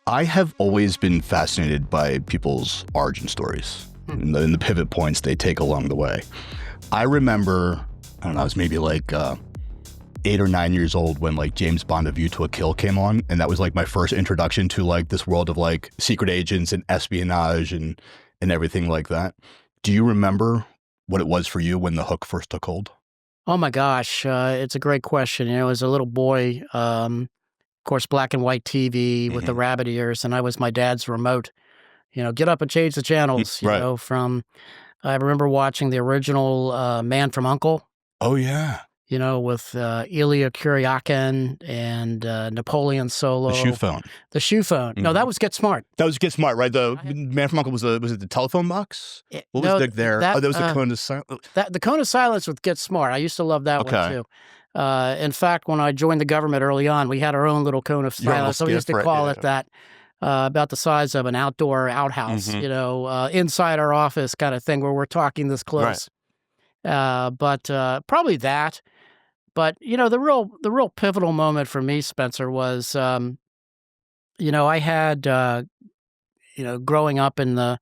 I have always been fascinated by people's origin stories and the pivot points they take along the way. I remember, I don't know, I was maybe like 8 or 9 years old when like James Bond: A View to a Kill came on, and that was like my first introduction to like this world of like secret agents and espionage and everything like that. Do you remember what it was for you when the hook first took hold? Oh my gosh, it's a great question. As a little boy, of course, black and white TV with the rabbit ears, and I was my dad's remote. Get up and change the channels. Right. I remember watching the original Man from U.N.C.L.E. Oh yeah, With Ilya Kuryakin and Napoleon Solo. the shoe phone. The shoe phone. No, that was Get Smart. That was Get Smart, right? The Man from U.N.C.L.E. was it the telephone box? What was there? That was the Cone of Silence. The Cone of Silence with Get Smart. I used to love that one too. In fact, when I joined the government early on, we had our own little Cone of Silence. So we used to call it that. About the size of an outdoor outhouse, inside our office kind of thing where we're talking this close. Right. But probably that. But the real pivotal moment for me, Spencer, was I had growing up in the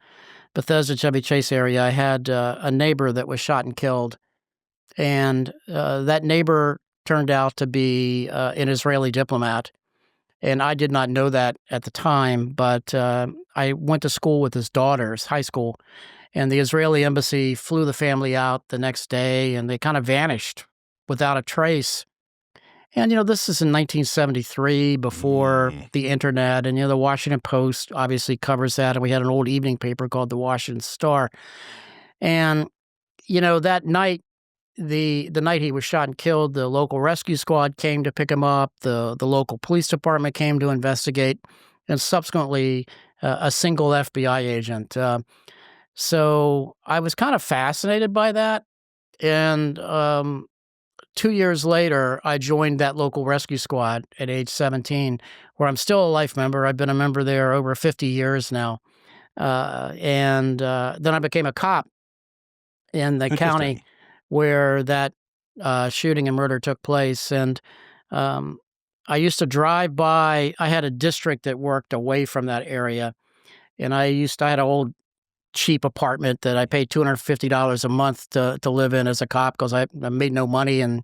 Bethesda Chevy Chase area, I had a neighbor that was shot and killed, and that neighbor turned out to be an Israeli diplomat. And I did not know that at the time, but I went to school with his daughters, high school, and the Israeli embassy flew the family out the next day, and they kind of vanished without a trace. And, this is in 1973, before the internet, and, the Washington Post obviously covers that, and we had an old evening paper called the Washington Star. And, that night, the night he was shot and killed, the local rescue squad came to pick him up. The local police department came to investigate, and subsequently a single FBI agent. So I was kind of fascinated by that. And 2 years later, I joined that local rescue squad at age 17, where I'm still a life member. I've been a member there over 50 years now. And then I became a cop in the county where that shooting and murder took place. And I used to drive by. I had a district that worked away from that area. And I had an old cheap apartment that I paid $250 a month to live in as a cop because I made no money. And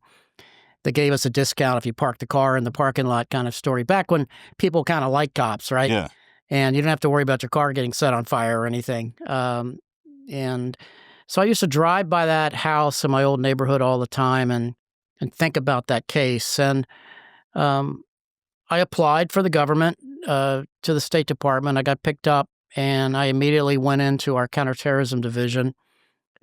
they gave us a discount if you parked the car in the parking lot, kind of story. Back when people kind of liked cops, right? Yeah. And you didn't have to worry about your car getting set on fire or anything. And so I used to drive by that house in my old neighborhood all the time and think about that case. And I applied for the government to the State Department. I got picked up, and I immediately went into our Counterterrorism division.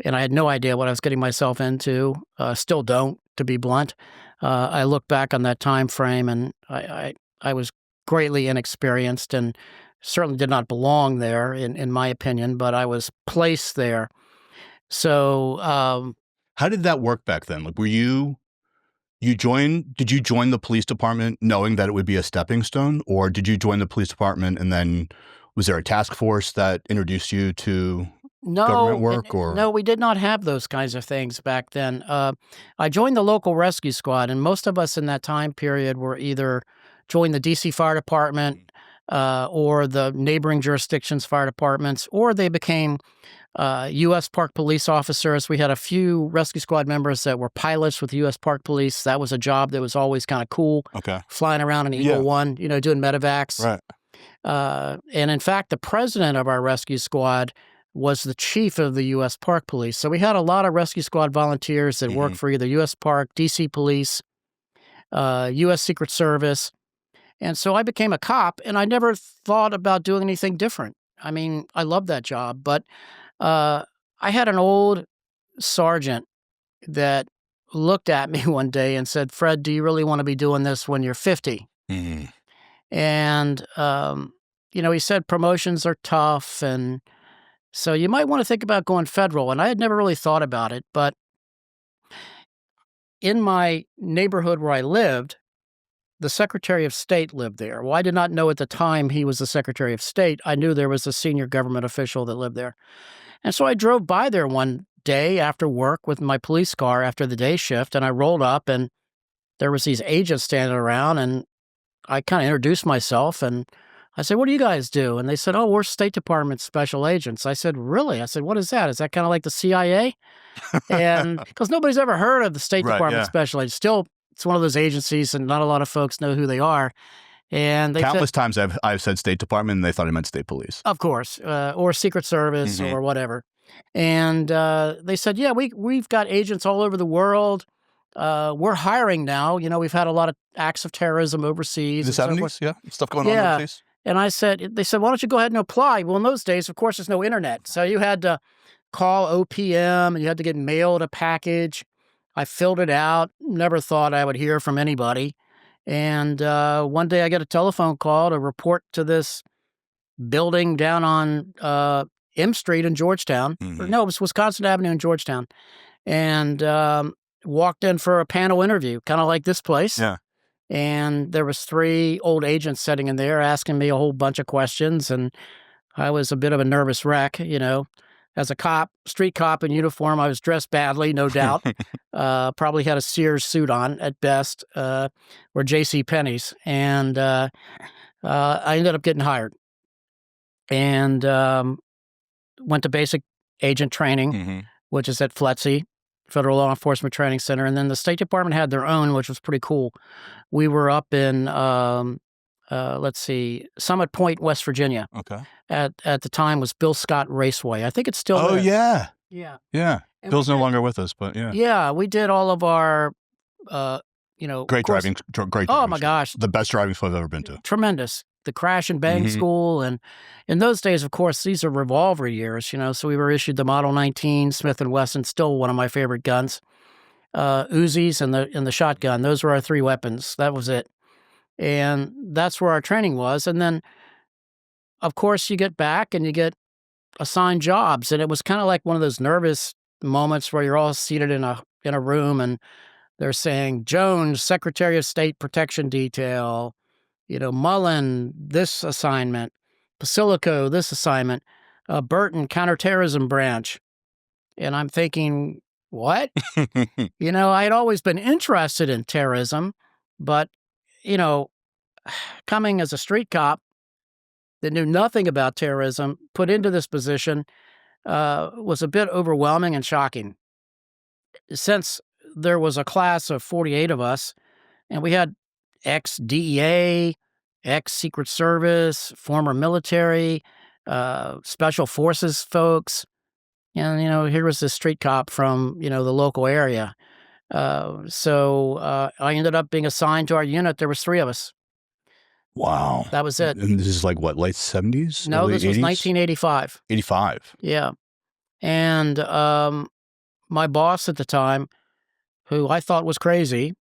And I had no idea what I was getting myself into. Still don't, to be blunt. I look back on that time frame, and I was greatly inexperienced and certainly did not belong there, in my opinion, but I was placed there. So, how did that work back then? Like, did you join the police department knowing that it would be a stepping stone, or did you join the police department and then was there a task force that introduced you to government work? Or no, we did not have those kinds of things back then. I joined the local rescue squad, and most of us in that time period were either joined the DC Fire Department or the neighboring jurisdictions' fire departments, or they became U.S. Park Police officers. We had a few rescue squad members that were pilots with U.S. Park Police. That was a job that was always kind of cool. Okay. Flying around in Eagle One, doing medevacs. Right. And in fact, the president of our rescue squad was the chief of the U.S. Park Police. So we had a lot of rescue squad volunteers that worked for either U.S. Park, D.C. Police, U.S. Secret Service. And so I became a cop, and I never thought about doing anything different. I mean, I loved that job, but I had an old sergeant that looked at me one day and said, "Fred, do you really want to be doing this when you're 50? And, he said promotions are tough, and so you might want to think about going federal. And I had never really thought about it, but in my neighborhood where I lived, the Secretary of State lived there. Well, I did not know at the time he was the Secretary of State. I knew there was a senior government official that lived there. And so I drove by there one day after work with my police car after the day shift, and I rolled up, and there was these agents standing around, and I kind of introduced myself, and I said, what do you guys do? And they said, oh, we're State Department special agents. I said, really? I said, what is that? Is that kind of like the CIA? And because nobody's ever heard of the State Department special agents. Still, it's one of those agencies and not a lot of folks know who they are. And they countless times I've said State Department and they thought I meant State Police. Of course, or Secret Service or whatever. And they said, yeah, we've got agents all over the world. We're hiring now. You know, we've had a lot of acts of terrorism overseas. In the 70s, stuff going on overseas. And they said, why don't you go ahead and apply? Well, in those days, of course, there's no internet. So you had to call OPM and you had to get mailed a package. I filled it out. Never thought I would hear from anybody. And one day I get a telephone call to report to this building down on M Street in Georgetown. No, it was Wisconsin Avenue in Georgetown. And walked in for a panel interview, kind of like this place. Yeah. And there was 3 old agents sitting in there asking me a whole bunch of questions. And I was a bit of a nervous wreck, you know. As a cop, street cop in uniform, I was dressed badly, no doubt. Probably had a Sears suit on at best, or J.C. Penney's. And I ended up getting hired. And went to basic agent training, which is at FLETC, Federal Law Enforcement Training Center. And then the State Department had their own, which was pretty cool. We were up in, Summit Point, West Virginia. Okay. At the time was Bill Scott Raceway. I think it's still there. Oh, yeah. Yeah. Yeah. And Bill's no longer with us, but yeah. Yeah, we did all of our, Great driving. Oh, my gosh. The best driving school I've ever been to. Tremendous. The crash and bang school. And in those days, of course, these are revolver years, you know, so we were issued the Model 19 Smith & Wesson, still one of my favorite guns, Uzis and the shotgun. Those were our 3 weapons. That was it. And that's where our training was. And then, of course, you get back and you get assigned jobs. And it was kind of like one of those nervous moments where you're all seated in a room and they're saying, Jones, Secretary of State Protection Detail, you know, Mullen, this assignment, Basilico, this assignment, Burton, Counterterrorism Branch. And I'm thinking, what? You know, I had always been interested in terrorism, but, you know, coming as a street cop that knew nothing about terrorism, put into this position, was a bit overwhelming and shocking. Since there was a class of 48 of us, and we had ex-DEA, ex-Secret Service, former military, special forces folks. And, you know, here was this street cop from, you know, the local area. So I ended up being assigned to our unit. There was 3 of us. Wow. That was it. And this is like what, late 70s? No, this was 1985. 85. Yeah. And my boss at the time, who I thought was crazy,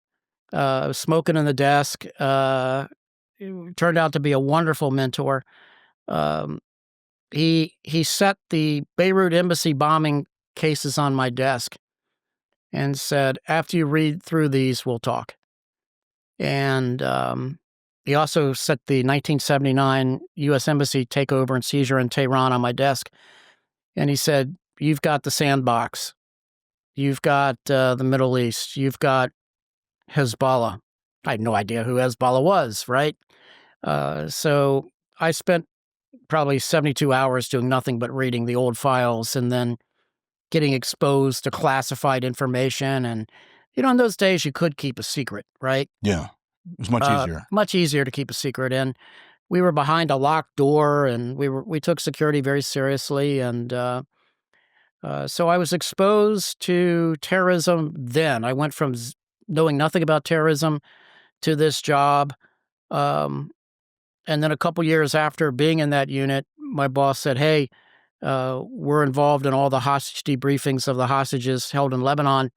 smoking in the desk, turned out to be a wonderful mentor. He set the Beirut embassy bombing cases on my desk and said, after you read through these, we'll talk. And he also set the 1979 U.S. Embassy takeover and seizure in Tehran on my desk. And he said, you've got the sandbox. You've got the Middle East. You've got Hezbollah. I had no idea who Hezbollah was, right? So I spent probably 72 hours doing nothing but reading the old files and then getting exposed to classified information. And, you know, in those days, you could keep a secret, right? Yeah. It was much easier. Much easier to keep a secret. And we were behind a locked door and we took security very seriously. And so I was exposed to terrorism then. I went from knowing nothing about terrorism to this job. And then a couple years after being in that unit, my boss said, hey, we're involved in all the hostage debriefings of the hostages held in Lebanon.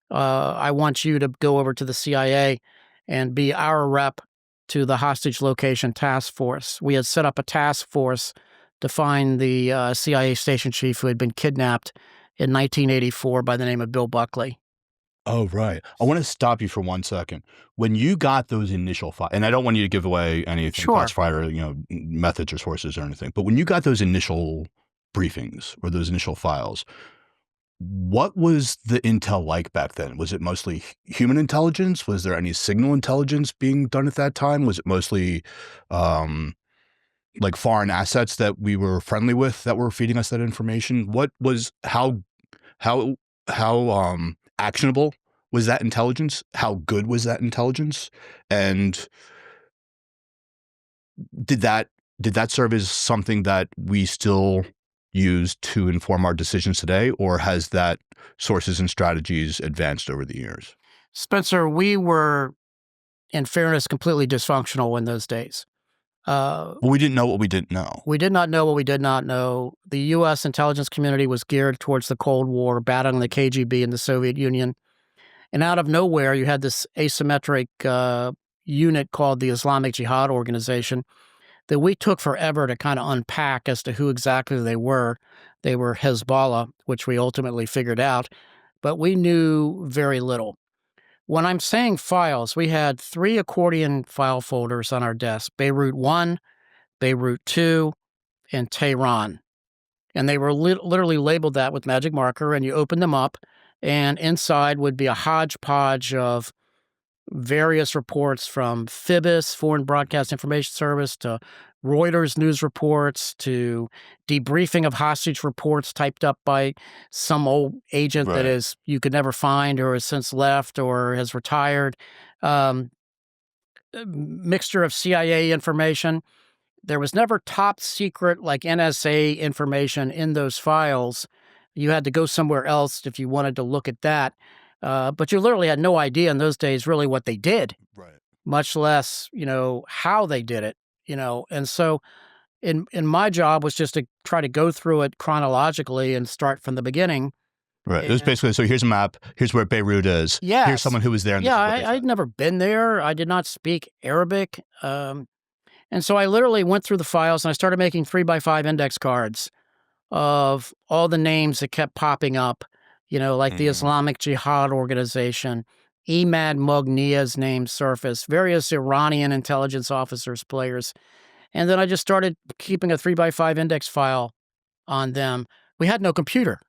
I want you to go over to the CIA and be our rep to the hostage location task force. We had set up a task force to find the CIA station chief who had been kidnapped in 1984 by the name of Bill Buckley. Oh, right. I want to stop you for 1 second. When you got those initial files, and I don't want you to give away anything classified or, you know, methods or sources or anything, but when you got those initial briefings or those initial files, what was the intel like back then? Was it mostly human intelligence? Was there any signal intelligence being done at that time? Was it mostly like foreign assets that we were friendly with that were feeding us that information? What was how actionable was that intelligence? How good was that intelligence? And did that serve as something that we still use to inform our decisions today, or has that sources and strategies advanced over the years? Spencer, we were, in fairness, completely dysfunctional in those days. Well, we didn't know what we didn't know. We did not know what we did not know. The U.S. intelligence community was geared towards the Cold War, battling the KGB and the Soviet Union. And out of nowhere, you had this asymmetric unit called the Islamic Jihad Organization that we took forever to kind of unpack as to who exactly they were. They were Hezbollah, which we ultimately figured out, but we knew very little. When I'm saying files, we had 3 accordion file folders on our desk: Beirut 1, Beirut 2, and Tehran. And they were literally labeled that with magic marker, and you open them up, and inside would be a hodgepodge of various reports from FIBIS, Foreign Broadcast Information Service, to Reuters news reports, to debriefing of hostage reports typed up by some old agent that is you could never find or has since left or has retired. Mixture of CIA information. There was never top secret like NSA information in those files. You had to go somewhere else if you wanted to look at that. But you literally had no idea in those days really what they did, much less, how they did it, And so in my job was just to try to go through it chronologically and start from the beginning. Right. It was basically, so here's a map. Here's where Beirut is. Yes. Here's someone who was there. And I'd never been there. I did not speak Arabic. And so I literally went through the files and I started making 3x5 index cards of all the names that kept popping up, like the Islamic Jihad Organization, Imad Mognia's name surfaced, various Iranian intelligence officers, players. And then I just started keeping a 3x5 index file on them. We had no computer.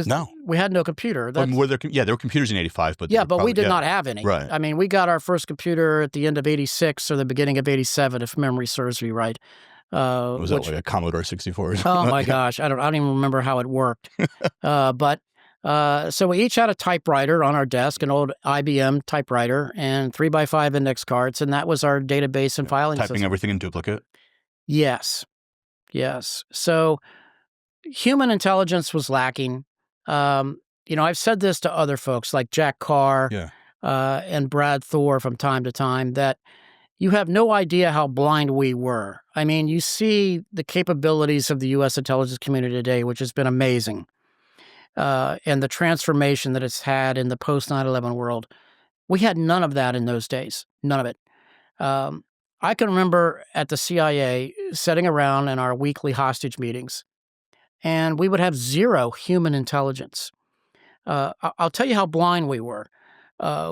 No. We had no computer. There were computers in 85, but we did not have any. Right. I mean, we got our first computer at the end of 86 or the beginning of 87, if memory serves me right. Was that like a Commodore 64? Oh my gosh, I don't even remember how it worked. So we each had a typewriter on our desk, an old IBM typewriter, and 3x5 index cards, and that was our database and filing system. Typing everything in duplicate. Yes. So human intelligence was lacking. I've said this to other folks like Jack Carr and Brad Thor from time to time, that you have no idea how blind we were. I mean, you see the capabilities of the U.S. intelligence community today, which has been amazing, and the transformation that it's had in the post 9/11 world. We had none of that in those days, none of it. I can remember at the CIA sitting around in our weekly hostage meetings, and we would have zero human intelligence. I'll tell you how blind we were.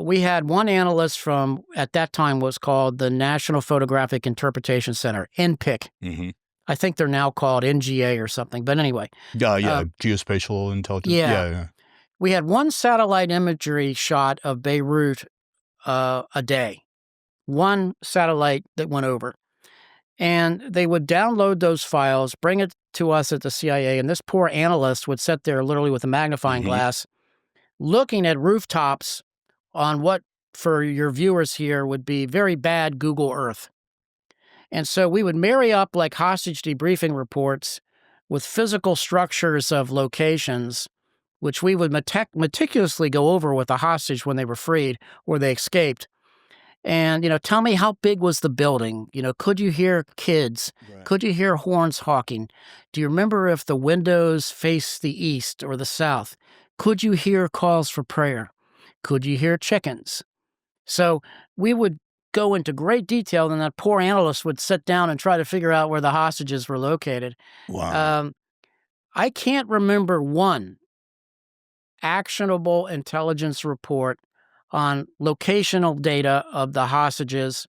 We had one analyst from, at that time, was called the National Photographic Interpretation Center, NPIC. Mm-hmm. I think they're now called NGA or something, but anyway. Geospatial intelligence. Yeah. We had one satellite imagery shot of Beirut a day. One satellite that went over. And they would download those files, bring it to us at the CIA, and this poor analyst would sit there literally with a magnifying glass looking at rooftops on what, for your viewers here, would be very bad Google Earth. And so we would marry up like hostage debriefing reports with physical structures of locations, which we would meticulously go over with the hostage when they were freed or they escaped. And, tell me, how big was the building? Could you hear kids? Right. Could you hear horns honking? Do you remember if the windows faced the east or the south? Could you hear calls for prayer? Could you hear chickens? So we would go into great detail, and that poor analyst would sit down and try to figure out where the hostages were located. Wow. I can't remember one actionable intelligence report on locational data of the hostages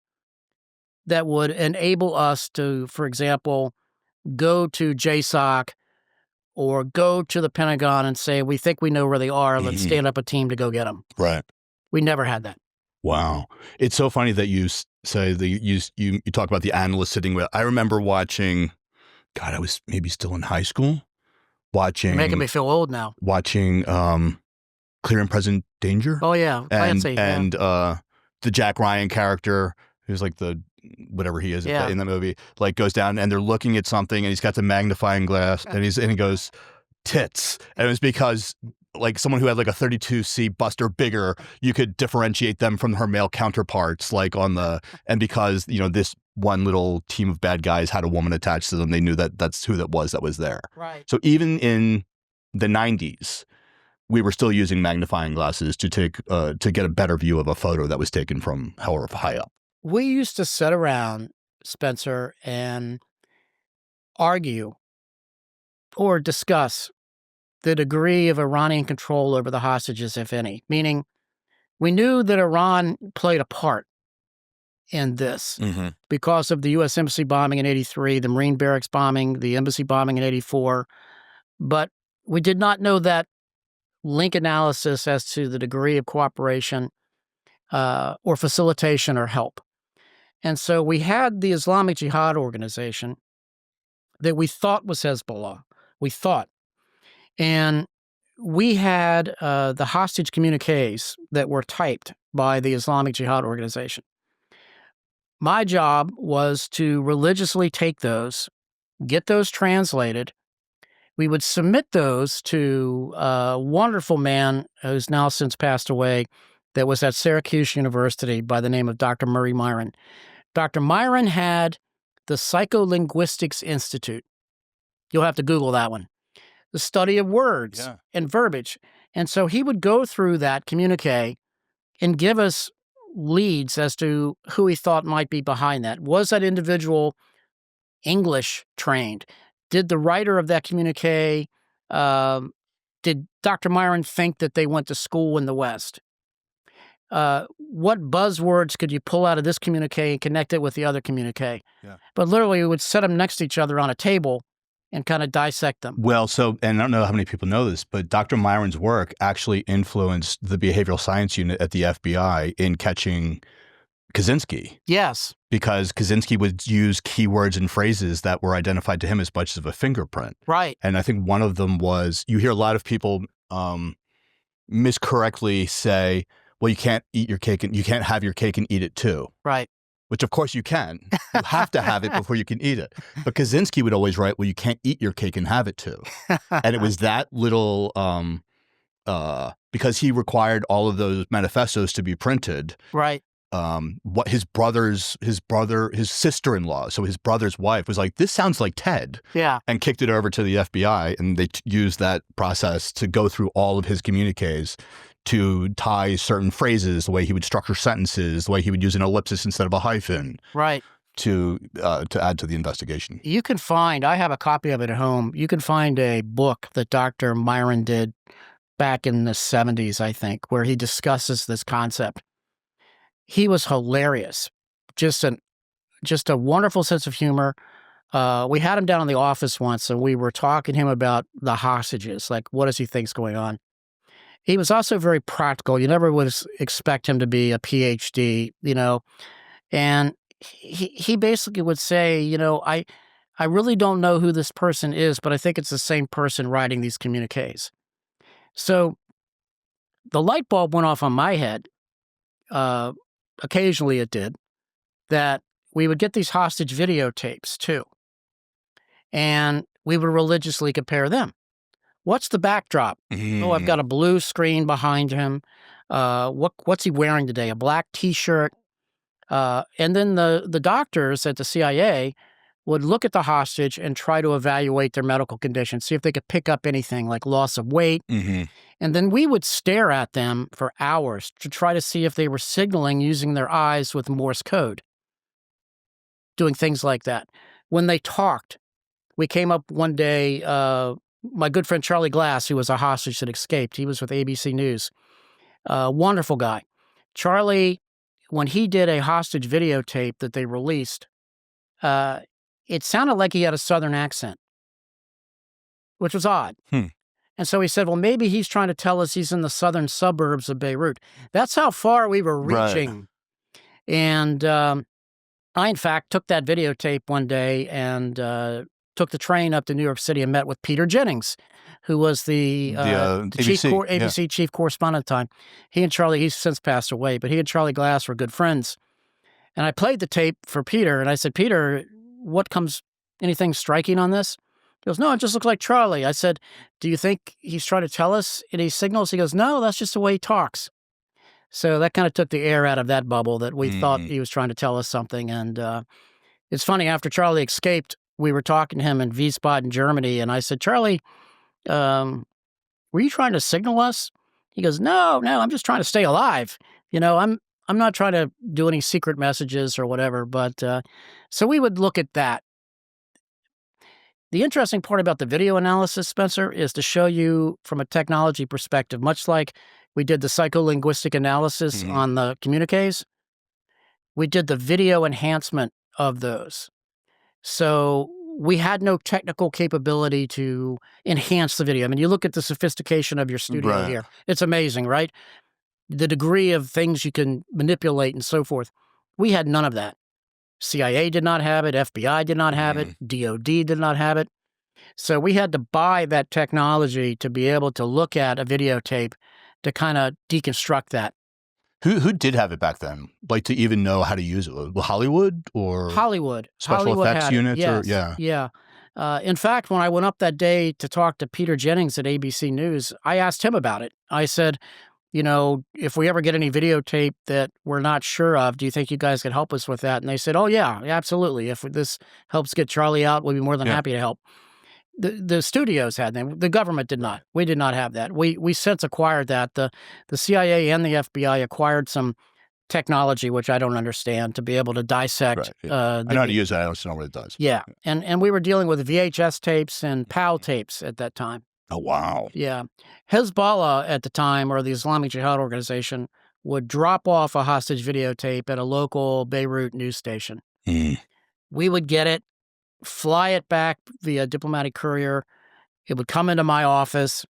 that would enable us to, for example, go to JSOC or go to the Pentagon and say, we think we know where they are, let's stand up a team to go get them. Right. We never had that. Wow. It's so funny that you say you talk about the analyst sitting with. I remember watching, God, I was maybe still in high school, watching. You're making me feel old now. Watching Clear and Present Danger. Oh yeah, Clancy. And the Jack Ryan character, who's like the whatever he is in the movie, like goes down and they're looking at something and he's got the magnifying glass and he goes tits, and it was because like someone who had like a 32C bust or bigger, you could differentiate them from her male counterparts, like and because this one little team of bad guys had a woman attached to them, they knew that that's who that was there. Right. So even in the 90s, we were still using magnifying glasses to get a better view of a photo that was taken from however high up. We used to sit around, Spencer, and argue or discuss the degree of Iranian control over the hostages, if any. Meaning, we knew that Iran played a part in this because of the U.S. Embassy bombing in '83, the Marine barracks bombing, the embassy bombing in '84. But we did not know that link analysis as to the degree of cooperation or facilitation or help. And so we had the Islamic Jihad organization that we thought was Hezbollah. We thought. And we had the hostage communiques that were typed by the Islamic Jihad organization. My job was to religiously take those, get those translated. We would submit those to a wonderful man who's now since passed away that was at Syracuse University by the name of Dr. Murray Myron. Dr. Myron had the Psycholinguistics Institute. You'll have to Google that one. The study of words and verbiage. And so he would go through that communique and give us leads as to who he thought might be behind that. Was that individual English trained? Did the writer of that communique, did Dr. Myron think that they went to school in the West? What buzzwords could you pull out of this communique and connect it with the other communique? Yeah. But literally, we would set them next to each other on a table and kind of dissect them. Well, and I don't know how many people know this, but Dr. Myron's work actually influenced the behavioral science unit at the FBI in catching Kaczynski. Yes. Because Kaczynski would use keywords and phrases that were identified to him as much as a fingerprint. Right. And I think one of them was, you hear a lot of people miscorrectly say, well, you can't eat your cake and you can't have your cake and eat it too. Right. Which of course you can. You have to have it before you can eat it. But Kaczynski would always write, well, you can't eat your cake and have it too. And it was that little, because he required all of those manifestos to be printed. Right. What his sister-in-law, so his brother's wife was like, this sounds like Ted. Yeah. And kicked it over to the FBI, and they used that process to go through all of his communiques to tie certain phrases, the way he would structure sentences, the way he would use an ellipsis instead of a hyphen. Right. To add to the investigation. You can find, I have a copy of it at home, you can find a book that Dr. Myron did back in the 70s, I think, where he discusses this concept. He was hilarious. Just a wonderful sense of humor. We had him down in the office once, and we were talking to him about the hostages, like what does he think's going on? He was also very practical. You never would expect him to be a PhD, and he basically would say, I really don't know who this person is, but I think it's the same person writing these communiques. So the light bulb went off on my head. Occasionally it did, that we would get these hostage videotapes too. And we would religiously compare them. What's the backdrop? Oh, I've got a blue screen behind him. What's he wearing today? A black T-shirt. And then the doctors at the CIA would look at the hostage and try to evaluate their medical condition, see if they could pick up anything like loss of weight. And then we would stare at them for hours to try to see if they were signaling using their eyes with Morse code, doing things like that. When they talked, we came up one day, my good friend Charlie Glass, who was a hostage that escaped, he was with ABC News, wonderful guy. Charlie, when he did a hostage videotape that they released, it sounded like he had a Southern accent, which was odd. And so he said, well, maybe he's trying to tell us he's in the southern suburbs of Beirut. That's how far we were reaching. Right. And I, in fact, took that videotape one day and took the train up to New York City and met with Peter Jennings, who was the ABC chief correspondent at the time. He and Charlie, he's since passed away, but he and Charlie Glass were good friends. And I played the tape for Peter, and I said, Peter, anything striking on this? He goes, no, it just looks like Charlie. I said, do you think he's trying to tell us any signals? He goes, no, that's just the way he talks. So that kind of took the air out of that bubble that we thought he was trying to tell us something. And it's funny, after Charlie escaped, we were talking to him in Wiesbaden, Germany, and I said, Charlie, were you trying to signal us? He goes, no, I'm just trying to stay alive. I'm not trying to do any secret messages or whatever. But so we would look at that. The interesting part about the video analysis, Spencer, is to show you from a technology perspective, much like we did the psycholinguistic analysis on the communiques, we did the video enhancement of those. So we had no technical capability to enhance the video. I mean, you look at the sophistication of your studio here. It's amazing, right? The degree of things you can manipulate and so forth. We had none of that. CIA did not have it. FBI did not have it. DOD did not have it. So we had to buy that technology to be able to look at a videotape to kind of deconstruct that. Who did have it back then? Like, to even know how to use it? Hollywood or Hollywood special effects units? Yes. Yeah. In fact, when I went up that day to talk to Peter Jennings at ABC News, I asked him about it. I said, if we ever get any videotape that we're not sure of, do you think you guys could help us with that? And they said, oh, yeah, absolutely. If this helps get Charlie out, we'll be more than happy to help. The studios had them. The government did not. We did not have that. We since acquired that. The CIA and the FBI acquired some technology, which I don't understand, to be able to dissect. Right, I know how to use that. I don't know what it does. Yeah. And we were dealing with VHS tapes and PAL tapes at that time. Oh, wow. Yeah. Hezbollah at the time, or the Islamic Jihad organization, would drop off a hostage videotape at a local Beirut news station. We would get it, fly it back via diplomatic courier. It would come into my office.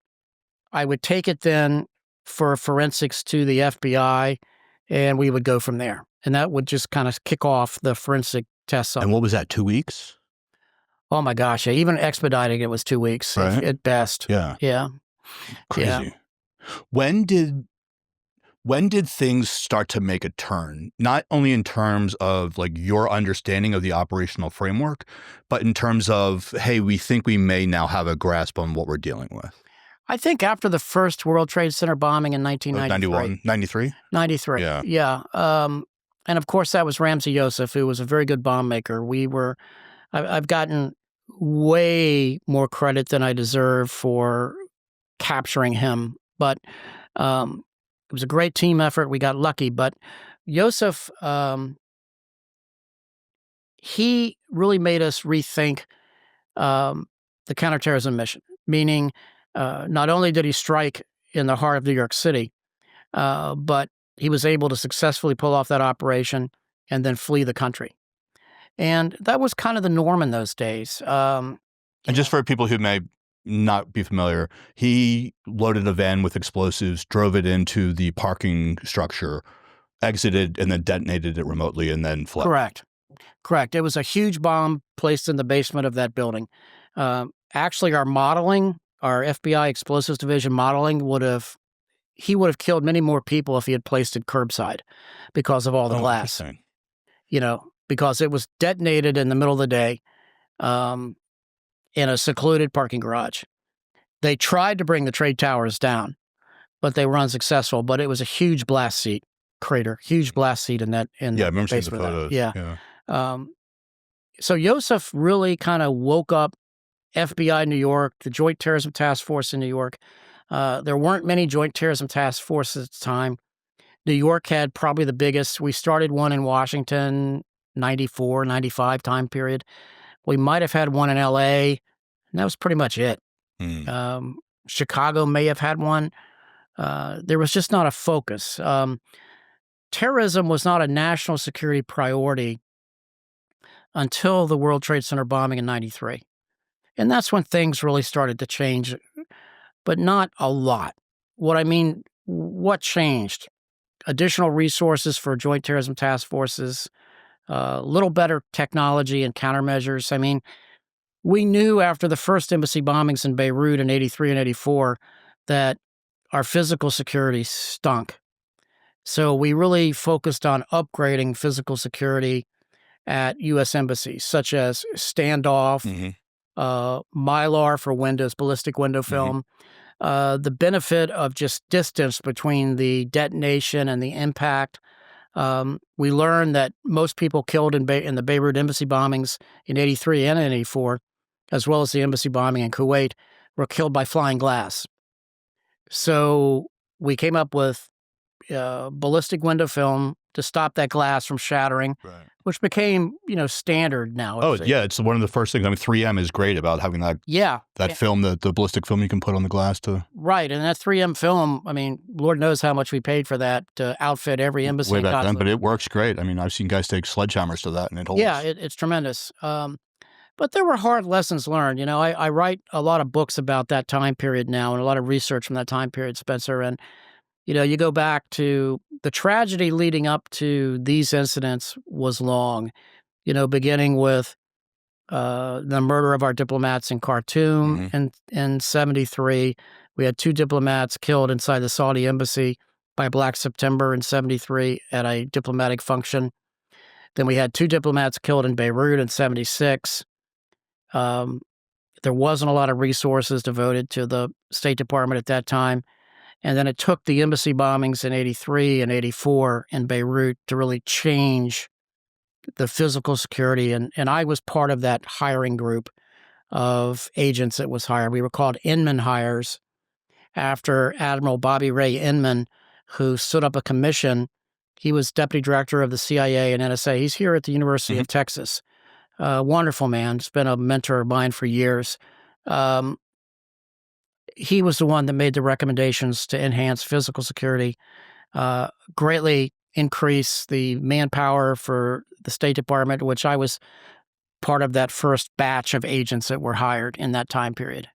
I would take it then for forensics to the FBI, and we would go from there. And that would just kind of kick off the forensic tests. And what was that, 2 weeks? Oh, my gosh. Yeah, even expediting it was 2 weeks at best. Yeah. Yeah. Crazy. Yeah. When did things start to make a turn? Not only in terms of like your understanding of the operational framework, but in terms of, hey, we think we may now have a grasp on what we're dealing with. I think after the first World Trade Center bombing in 1993. 93? 93. Yeah. And of course, that was Ramzi Yousef, who was a very good bomb maker. I've gotten way more credit than I deserve for capturing him, but it was a great team effort. We got lucky, but Yousef, he really made us rethink the counterterrorism mission, meaning not only did he strike in the heart of New York City, but he was able to successfully pull off that operation and then flee the country. And that was kind of the norm in those days. And just for people who may not be familiar, he loaded a van with explosives, drove it into the parking structure, exited, and then detonated it remotely and then fled. Correct. It was a huge bomb placed in the basement of that building. Actually, our FBI explosives division modeling he would have killed many more people if he had placed it curbside because of all the glass. Because it was detonated in the middle of the day in a secluded parking garage. They tried to bring the trade towers down, but they were unsuccessful. But it was a huge blast crater in that. I remember seeing the photos. Yeah. So Yousef really kind of woke up FBI New York, the Joint Terrorism Task Force in New York. There weren't many Joint Terrorism Task Forces at the time. New York had probably the biggest. We started one in Washington, 94, 95 time period. We might have had one in LA, and that was pretty much it. Chicago may have had one. There was just not a focus. Terrorism was not a national security priority until the World Trade Center bombing in 93. And that's when things really started to change. but not a lot. What changed? Additional resources for joint terrorism task forces, a little better technology and countermeasures. We knew after the first embassy bombings in Beirut in 83 and 84 that our physical security stunk. So we really focused on upgrading physical security at U.S. embassies, such as standoff, Mylar for windows, ballistic window film, the benefit of just distance between the detonation and the impact. We learned that most people killed in the Beirut embassy bombings in 83 and 84, as well as the embassy bombing in Kuwait, were killed by flying glass. So we came up with ballistic window film to stop that glass from shattering, which became, standard now. Oh, yeah. It's one of the first things. 3M is great about having that film, the ballistic film you can put on the glass to... Right. And that 3M film, Lord knows how much we paid for that to outfit every embassy. Way back then, but it works great. I've seen guys take sledgehammers to that and it holds. Yeah, it's tremendous. But there were hard lessons learned. I write a lot of books about that time period now and a lot of research from that time period, Spencer. And, you go back to the tragedy leading up to these incidents was long, beginning with the murder of our diplomats in Khartoum in 73. We had 2 diplomats killed inside the Saudi embassy by Black September in 73 at a diplomatic function. Then we had 2 diplomats killed in Beirut in 76. There wasn't a lot of resources devoted to the State Department at that time. And then it took the embassy bombings in 83 and 84 in Beirut to really change the physical security. And I was part of that hiring group of agents that was hired. We were called Inman hires after Admiral Bobby Ray Inman, who stood up a commission. He was deputy director of the CIA and NSA. He's here at the University of Texas. Wonderful man. He's been a mentor of mine for years. He was the one that made the recommendations to enhance physical security, greatly increase the manpower for the State Department, which I was part of that first batch of agents that were hired in that time period.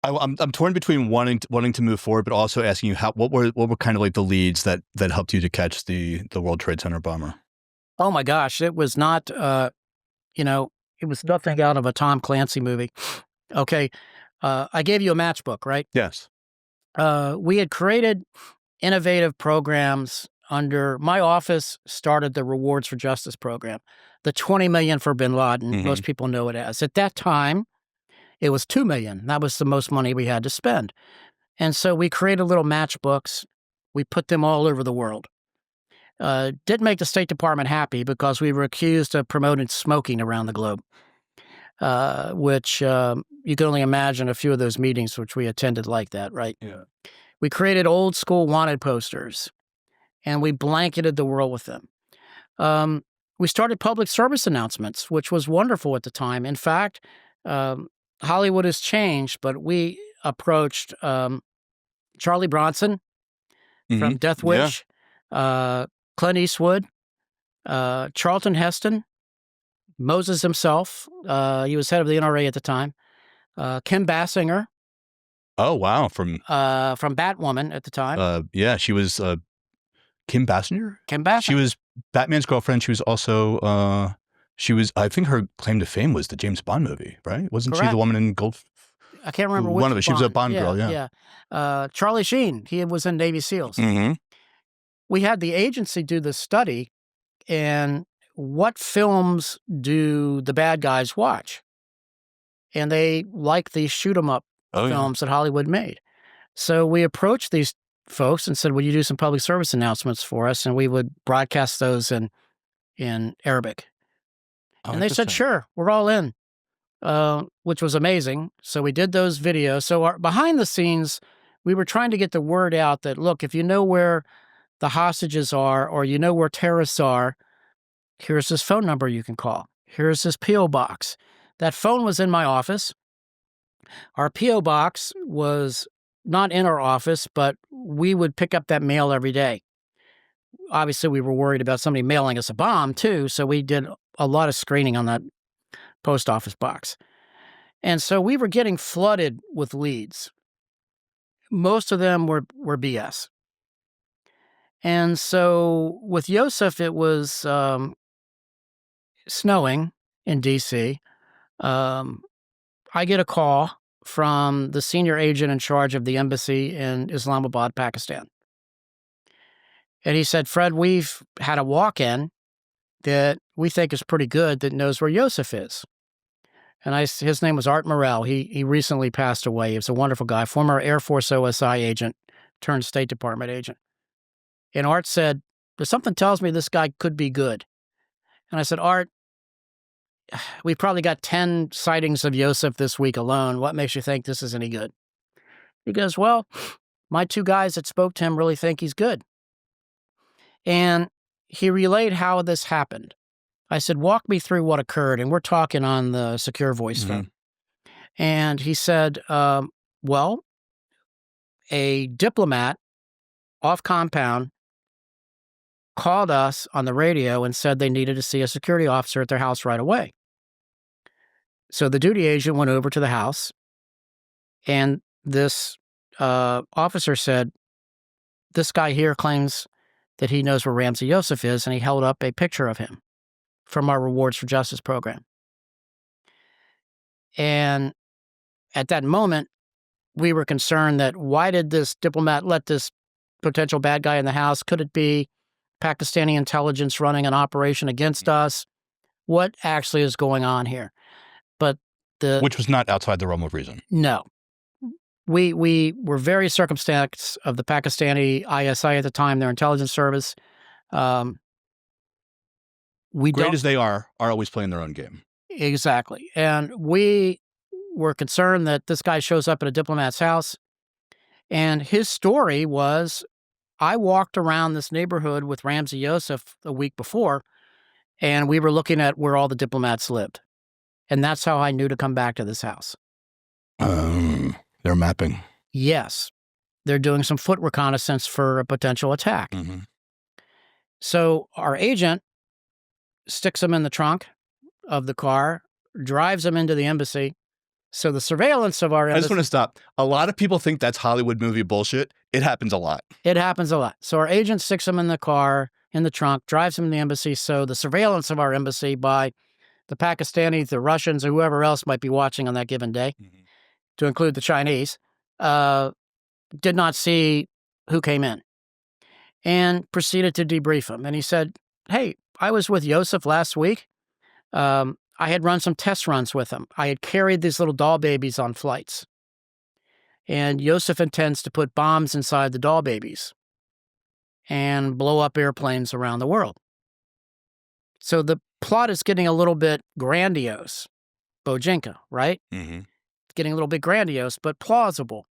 I'm torn between wanting to move forward, but also asking you what were kind of like the leads that helped you to catch the World Trade Center bomber? Oh my gosh, it was not it was nothing out of a Tom Clancy movie. Okay, I gave you a matchbook, right? Yes. We had created innovative programs under my office. Started the Rewards for Justice program, the $20 million for bin Laden. Most people know it as. At that time, it was $2 million. That was the most money we had to spend, and so we created little matchbooks. We put them all over the world. Didn't make the State Department happy because we were accused of promoting smoking around the globe. Which you can only imagine a few of those meetings which we attended like that, right? Yeah. We created old school wanted posters, and we blanketed the world with them. We started public service announcements, which was wonderful at the time. In fact, Hollywood has changed, but we approached Charlie Bronson from Death Wish, Clint Eastwood, Charlton Heston, Moses himself. He was head of the NRA at the time. Kim Basinger. Oh, wow. From Batwoman at the time. Yeah, she was Kim Basinger? Kim Basinger. She was Batman's girlfriend. She was also, I think her claim to fame was the James Bond movie, right? Wasn't Correct. she the woman in Gold? I can't remember which one of it. She was a Bond girl, yeah. Charlie Sheen. He was in Navy SEALs. We had the agency do this study, and what films do the bad guys watch? And they like these shoot 'em up films that Hollywood made. So we approached these folks and said, "Would you do some public service announcements for us?" And we would broadcast those in Arabic. And they said, "Sure, we're all in," which was amazing. So we did those videos. So behind the scenes, we were trying to get the word out that, look, if you know where the hostages are or you know where terrorists are, here's this phone number you can call. Here's this P.O. box. That phone was in my office. Our P.O. box was not in our office, but we would pick up that mail every day. Obviously, we were worried about somebody mailing us a bomb, too, so we did a lot of screening on that post office box. And so we were getting flooded with leads. Most of them were BS. And so with Yousef, it was snowing in D.C. I get a call from the senior agent in charge of the embassy in Islamabad, Pakistan. And he said, Fred, we've had a walk-in that we think is pretty good that knows where Yousef is. And his name was Art Morell. He recently passed away. He was a wonderful guy, former Air Force OSI agent turned State Department agent. And Art said, something tells me this guy could be good. And I said, Art, we've probably got 10 sightings of Yousef this week alone. What makes you think this is any good? He goes, well, my 2 guys that spoke to him really think he's good. And he relayed how this happened. I said, walk me through what occurred. And we're talking on the secure voice phone. And he said, well, a diplomat off compound called us on the radio and said they needed to see a security officer at their house right away. So the duty agent went over to the house, and this officer said, this guy here claims that he knows where Ramzi Yousef is, and he held up a picture of him from our Rewards for Justice program. And at that moment, we were concerned that why did this diplomat let this potential bad guy in the house? Could it be Pakistani intelligence running an operation against us? What actually is going on here? But which was not outside the realm of reason. No. We were very circumspect of the Pakistani ISI at the time, their intelligence service. Great as they are always playing their own game. Exactly. And we were concerned that this guy shows up at a diplomat's house, and his story was, I walked around this neighborhood with Ramzi Yousef a week before, and we were looking at where all the diplomats lived. And that's how I knew to come back to this house. They're mapping. Yes. They're doing some foot reconnaissance for a potential attack. So our agent sticks him in the trunk of the car, drives him into the embassy. So the surveillance of our embassy... I just want to stop. A lot of people think that's Hollywood movie bullshit. It happens a lot. It happens a lot. So our agent sticks him in the car, in the trunk, drives him to the embassy. So the surveillance of our embassy by the Pakistanis, the Russians, or whoever else might be watching on that given day, to include the Chinese, did not see who came in, and proceeded to debrief him. And he said, hey, I was with Yousef last week. I had run some test runs with him. I had carried these little doll babies on flights. And Yousef intends to put bombs inside the doll babies and blow up airplanes around the world. So the plot is getting a little bit grandiose. Bojinka, right? It's getting a little bit grandiose, but plausible.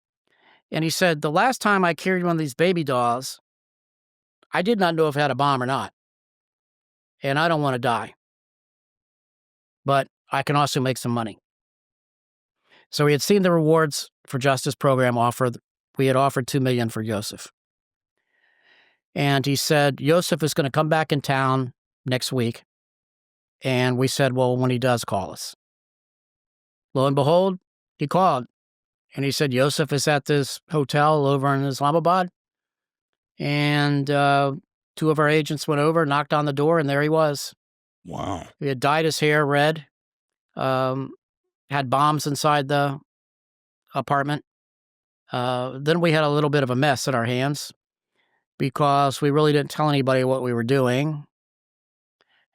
And he said, the last time I carried one of these baby dolls, I did not know if it had a bomb or not. And I don't want to die. But I can also make some money. So he had seen the Rewards for Justice program offered. We had offered $2 million for Yousef. And he said, Yousef is going to come back in town next week. And we said, well, when he does, call us. Lo and behold, he called. And he said, Yousef is at this hotel over in Islamabad. And 2 of our agents went over, knocked on the door, and there he was. Wow. He had dyed his hair red, had bombs inside the apartment. Then we had a little bit of a mess in our hands because we really didn't tell anybody what we were doing.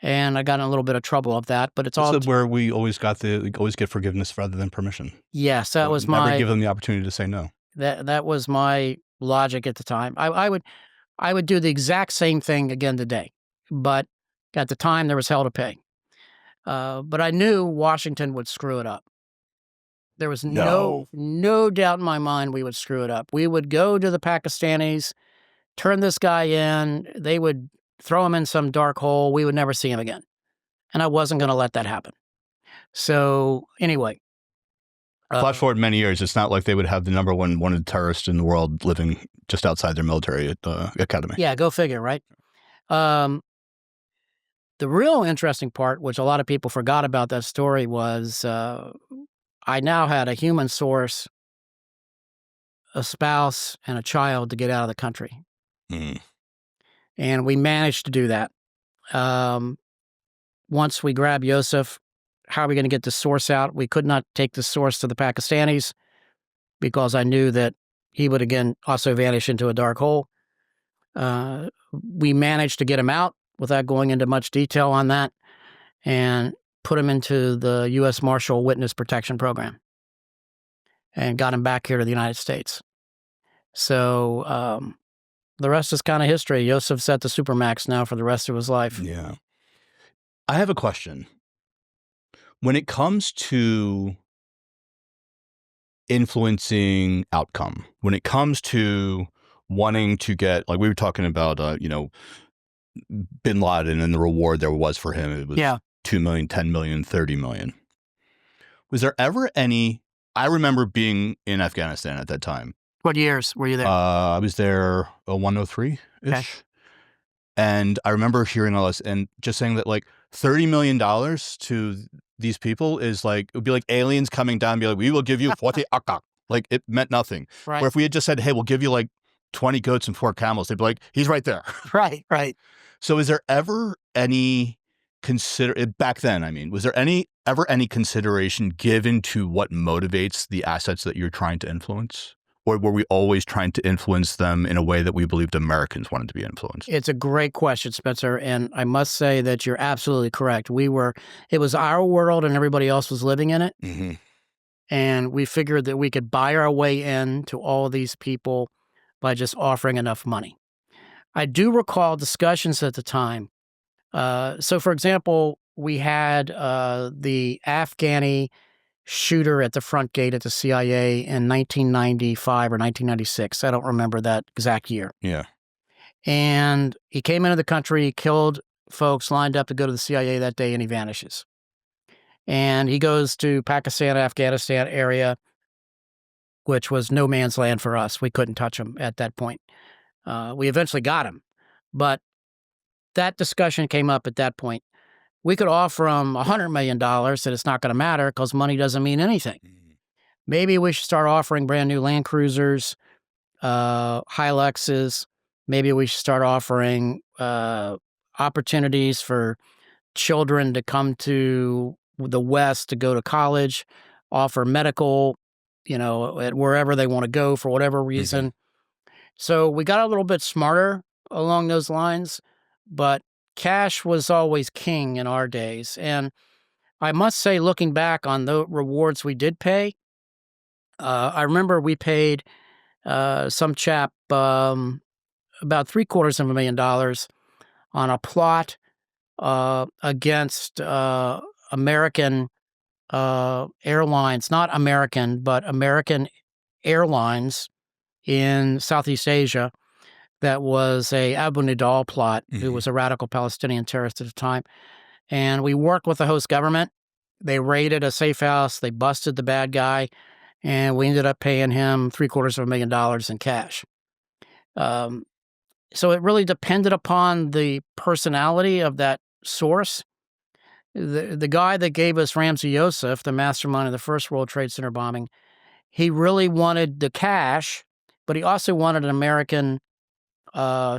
And I got in a little bit of trouble of that, but it's all... This is where we always get forgiveness rather than permission. Yes, that was my... Never give them the opportunity to say no. That was my logic at the time. I would do the exact same thing again today, but at the time there was hell to pay. But I knew Washington would screw it up. There was no doubt in my mind we would screw it up. We would go to the Pakistanis, turn this guy in, they would throw him in some dark hole, we would never see him again. And I wasn't going to let that happen. So anyway. Flash forward many years, it's not like they would have the #1 wanted terrorist in the world living just outside their military academy. Yeah, go figure, right? The real interesting part, which a lot of people forgot about that story, was I now had a human source, a spouse, and a child to get out of the country. And we managed to do that. Once we grabbed Yousef, how are we going to get the source out? We could not take the source to the Pakistanis because I knew that he would again also vanish into a dark hole. We managed to get him out without going into much detail on that and put him into the U.S. Marshal Witness Protection Program and got him back here to the United States. So the rest is kind of history. Yousef's at the Supermax now for the rest of his life. Yeah. I have a question. When it comes to influencing outcome, when it comes to wanting to get, like we were talking about, bin Laden and the reward there was for him, it was 2 million, 10 million, 30 million. Was there ever any, I remember being in Afghanistan at that time. What years were you there? I was there 103-ish. Okay. And I remember hearing all this and just saying that like $30 million to these people is like, it would be like aliens coming down and be like, we will give you 40 akak. Like it meant nothing. Right. Or if we had just said, hey, we'll give you like 20 goats and 4 camels, they'd be like, he's right there. Right, right. So is there ever any back then, I mean, was there ever any consideration given to what motivates the assets that you're trying to influence? Or were we always trying to influence them in a way that we believed Americans wanted to be influenced? It's a great question, Spencer. And I must say that you're absolutely correct. It was our world and everybody else was living in it. Mm-hmm. And we figured that we could buy our way in to all of these people by just offering enough money. I do recall discussions at the time. So, for example, we had the Afghani shooter at the front gate at the CIA in 1995 or 1996. I don't remember that exact year. Yeah. And he came into the country, killed folks lined up to go to the CIA that day, and he vanishes. And he goes to Pakistan, Afghanistan area, which was no man's land for us. We couldn't touch him at that point. We eventually got him. But that discussion came up at that point. We could offer him $100 million that it's not going to matter because money doesn't mean anything. Maybe we should start offering brand new Land Cruisers, Hiluxes. Maybe we should start offering opportunities for children to come to the West to go to college, offer medical, at wherever they want to go for whatever reason. Mm-hmm. So we got a little bit smarter along those lines, but cash was always king in our days. And I must say, looking back on the rewards we did pay, I remember we paid some chap about $750,000 on a plot against American airlines, not American, but American Airlines in Southeast Asia. That was a Abu Nidal plot, who was a radical Palestinian terrorist at the time. And we worked with the host government. They raided a safe house. They busted the bad guy. And we ended up paying him $750,000 in cash. So it really depended upon the personality of that source. The guy that gave us Ramzi Yousef, the mastermind of the first World Trade Center bombing, he really wanted the cash, but he also wanted an American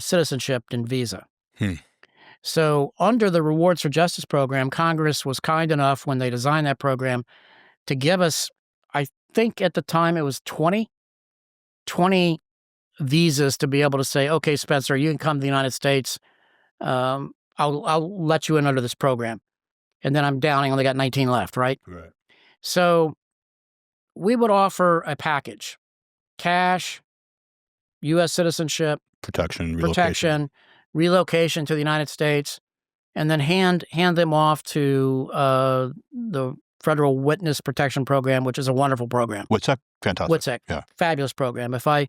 citizenship and visa. So under the Rewards for Justice program, Congress was kind enough when they designed that program to give us, I think at the time it was 20 visas to be able to say, okay, Spencer, you can come to the United States. I'll let you in under this program. And then I'm down, I only got 19 left, right? Right. So we would offer a package: cash, U.S. citizenship, protection, relocation to the United States, and then hand them off to the Federal Witness Protection Program, which is a wonderful program. WITSEC, fantastic. WITSEC, yeah, fabulous program. If I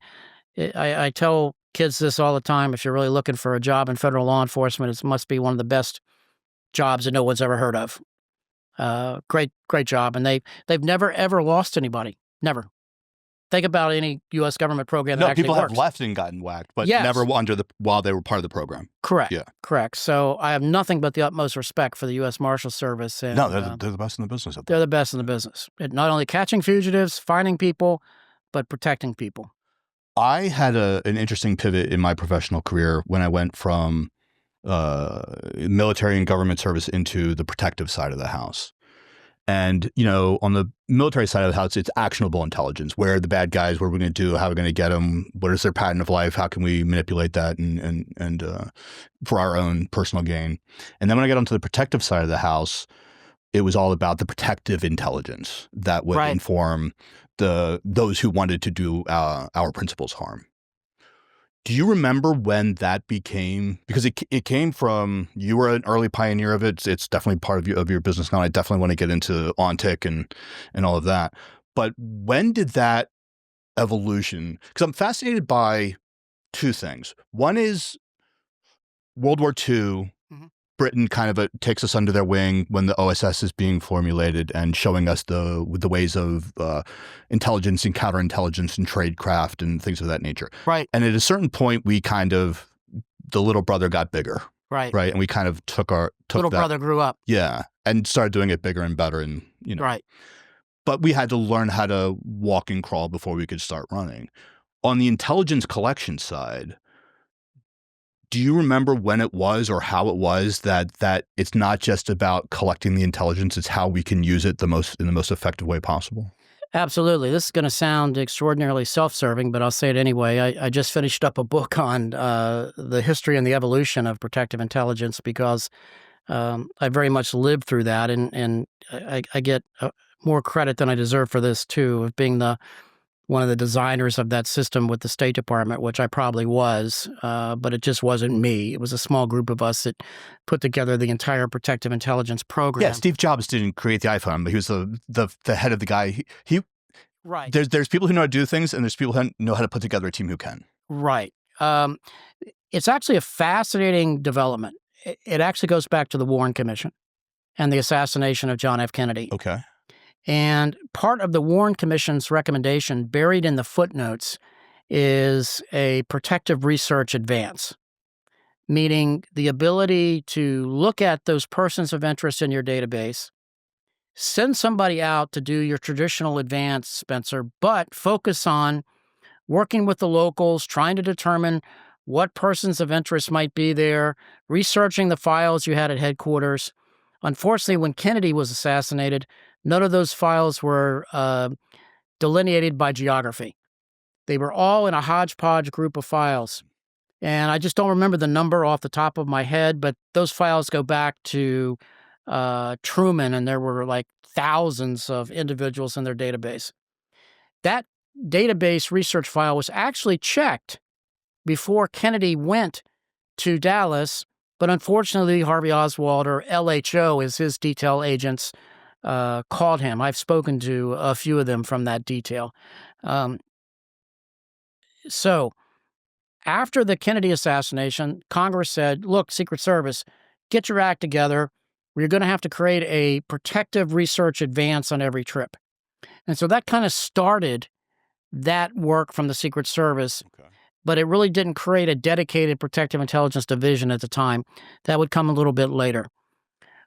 tell kids this all the time, if you're really looking for a job in federal law enforcement, it must be one of the best jobs that no one's ever heard of. Great job, and they've never ever lost anybody, never. Think about any U.S. government program that No, actually people works. have left and gotten whacked, but never while they were part of the program. Correct. Yeah. Correct. So I have nothing but the utmost respect for the U.S. Marshal Service. And, no, they're the best in the business. They're the best in the business. Not only catching fugitives, finding people, but protecting people. I had an interesting pivot in my professional career when I went from military and government service into the protective side of the house. And, on the military side of the house, it's actionable intelligence. Where are the bad guys? What are we going to do? How are we going to get them? What is their pattern of life? How can we manipulate that and for our own personal gain? And then when I got onto the protective side of the house, it was all about the protective intelligence that would inform those who wanted to do our principals harm. Do you remember when that became, because it came from, you were an early pioneer of it. It's definitely part of your business now. I definitely want to get into ONTIC and all of that. But when did that evolution, because I'm fascinated by two things. One is World War II, Britain kind of takes us under their wing when the OSS is being formulated and showing us the ways of intelligence and counterintelligence and tradecraft and things of that nature. Right. And at a certain point, we the little brother got bigger. Right. Right. And we kind of took little brother grew up. Yeah. And started doing it bigger and better. And, Right. But we had to learn how to walk and crawl before we could start running. On the intelligence collection side, do you remember when it was or how it was that it's not just about collecting the intelligence, it's how we can use it in the most effective way possible? Absolutely. This is going to sound extraordinarily self-serving, but I'll say it anyway. I just finished up a book on the history and the evolution of protective intelligence because I very much lived through that, and I get more credit than I deserve for this too, of being one of the designers of that system with the State Department, which I probably was, but it just wasn't me. It was a small group of us that put together the entire protective intelligence program. Yeah, Steve Jobs didn't create the iPhone, but he was the head of the guy. Right. There's people who know how to do things, and there's people who know how to put together a team who can. Right. It's actually a fascinating development. It actually goes back to the Warren Commission and the assassination of John F. Kennedy. Okay. And part of the Warren Commission's recommendation, buried in the footnotes, is a protective research advance, meaning the ability to look at those persons of interest in your database, send somebody out to do your traditional advance, Spencer, but focus on working with the locals, trying to determine what persons of interest might be there, researching the files you had at headquarters. Unfortunately, when Kennedy was assassinated, none of those files were delineated by geography. They were all in a hodgepodge group of files. And I just don't remember the number off the top of my head, but those files go back to Truman, and there were like thousands of individuals in their database. That database research file was actually checked before Kennedy went to Dallas, but unfortunately, Harvey Oswald, or LHO as his detail agents called him. I've spoken to a few of them from that detail. So after the Kennedy assassination, Congress said, look, Secret Service, get your act together. We're going to have to create a protective research advance on every trip. And so that kind of started that work from the Secret Service. Okay. But it really didn't create a dedicated protective intelligence division at the time. That would come a little bit later.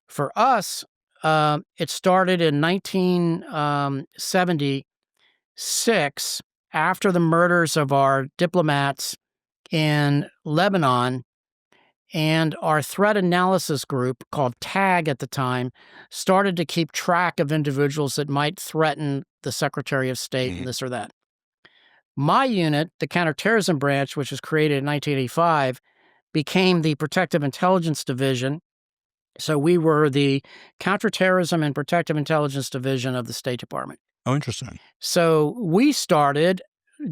For us, it started in 1976 after the murders of our diplomats in Lebanon, and our threat analysis group, called TAG at the time, started to keep track of individuals that might threaten the Secretary of State and this or that. My unit, the Counterterrorism Branch, which was created in 1985, became the Protective Intelligence Division. So we were the Counterterrorism and Protective Intelligence Division of the State Department. Oh, interesting. So we started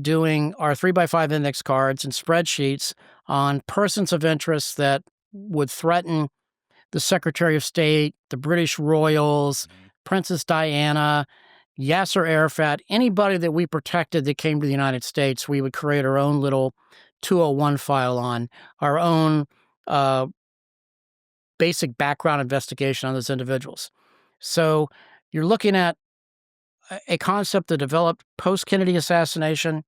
doing our 3x5 index cards and spreadsheets on persons of interest that would threaten the Secretary of State, the British Royals, Princess Diana, Yasser Arafat, anybody that we protected that came to the United States. We would create our own little 201 file on, our own basic background investigation on those individuals. So you're looking at a concept that developed post-Kennedy assassination,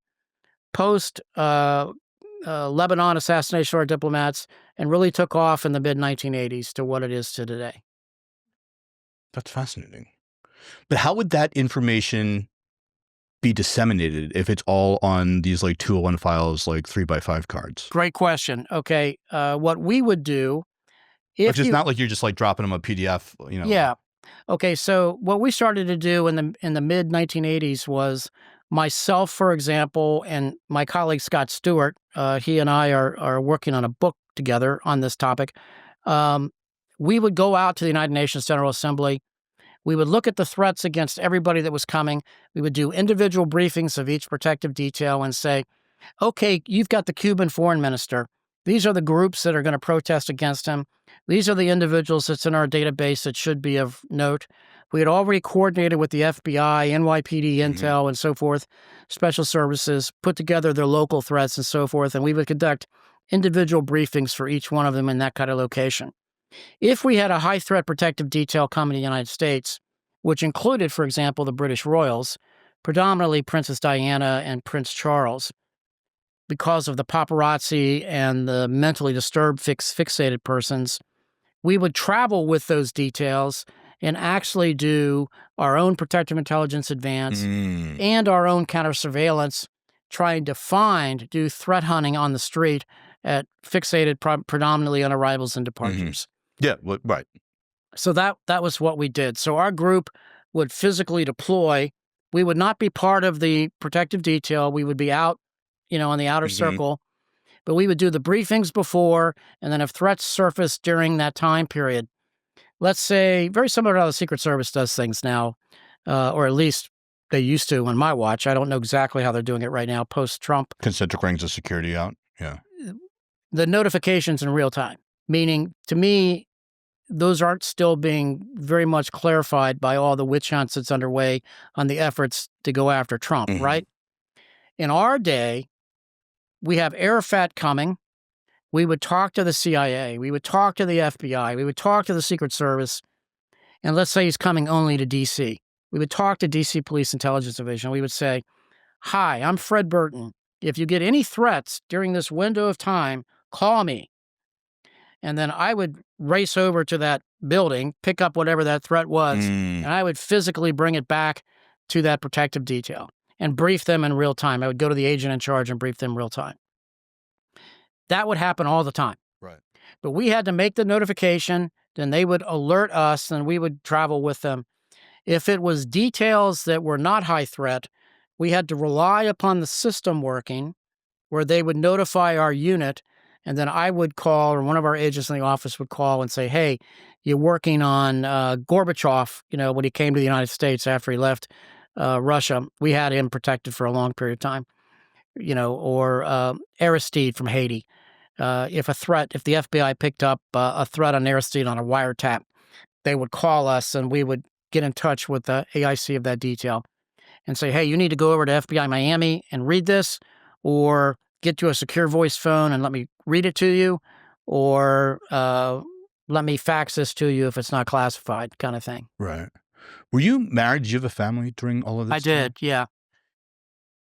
post-Lebanon assassination of our diplomats, and really took off in the mid-1980s to what it is to today. That's fascinating. But how would that information be disseminated if it's all on these like 201 files, like 3x5 cards? Great question. Okay. What we would do if it's not like you're just like dropping them a PDF, you know. Yeah. Okay. So what we started to do in the mid 1980s was myself, for example, and my colleague Scott Stewart, he and I are working on a book together on this topic. We would go out to the United Nations General Assembly. We would look at the threats against everybody that was coming. We would do individual briefings of each protective detail and say, okay, you've got the Cuban foreign minister. These are the groups that are going to protest against him. These are the individuals that's in our database that should be of note. We had already coordinated with the FBI, NYPD, Intel, and so forth, special services, put together their local threats and so forth, and we would conduct individual briefings for each one of them in that kind of location. If we had a high threat protective detail come to the United States, which included, for example, the British royals, predominantly Princess Diana and Prince Charles, because of the paparazzi and the mentally disturbed fixated persons, we would travel with those details and actually do our own protective intelligence advance and our own counter-surveillance, trying to do threat hunting on the street at fixated predominantly on arrivals and departures. Yeah, right. So that was what we did. So our group would physically deploy. We would not be part of the protective detail. We would be out, on the outer circle, but we would do the briefings before, and then if threats surfaced during that time period, let's say very similar to how the Secret Service does things now, or at least they used to on my watch. I don't know exactly how they're doing it right now, post-Trump. Concentric rings of security out, yeah. The notifications in real time, meaning to me, those aren't still being very much clarified by all the witch hunts that's underway on the efforts to go after Trump, right? In our day, we have Arafat coming. We would talk to the CIA. We would talk to the FBI. We would talk to the Secret Service. And let's say he's coming only to D.C. We would talk to D.C. Police Intelligence Division. We would say, hi, I'm Fred Burton. If you get any threats during this window of time, call me. And then I would race over to that building, pick up whatever that threat was, and I would physically bring it back to that protective detail and brief them in real time. I would go to the agent in charge and brief them in real time. That would happen all the time. Right. But we had to make the notification, then they would alert us, and we would travel with them. If it was details that were not high threat, we had to rely upon the system working, where they would notify our unit, and then I would call, or one of our agents in the office would call and say, hey, you're working on Gorbachev, when he came to the United States after he left Russia. We had him protected for a long period of time, or Aristide from Haiti. If the FBI picked up a threat on Aristide on a wiretap, they would call us and we would get in touch with the AIC of that detail and say, hey, you need to go over to FBI Miami and read this, or get you a secure voice phone and let me read it to you, or let me fax this to you if it's not classified, kind of thing. Right. Were you married? Did you have a family during all of this? I did, yeah.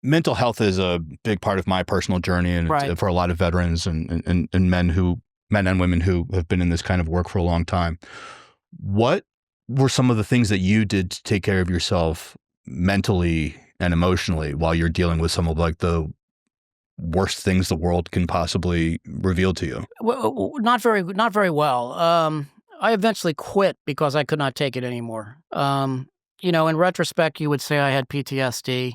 Mental health is a big part of my personal journey, and for a lot of veterans and men and women who have been in this kind of work for a long time. What were some of the things that you did to take care of yourself mentally and emotionally while you're dealing with some of like the worst things the world can possibly reveal to you? Well, not very well. I eventually quit because I could not take it anymore. In retrospect, you would say I had PTSD.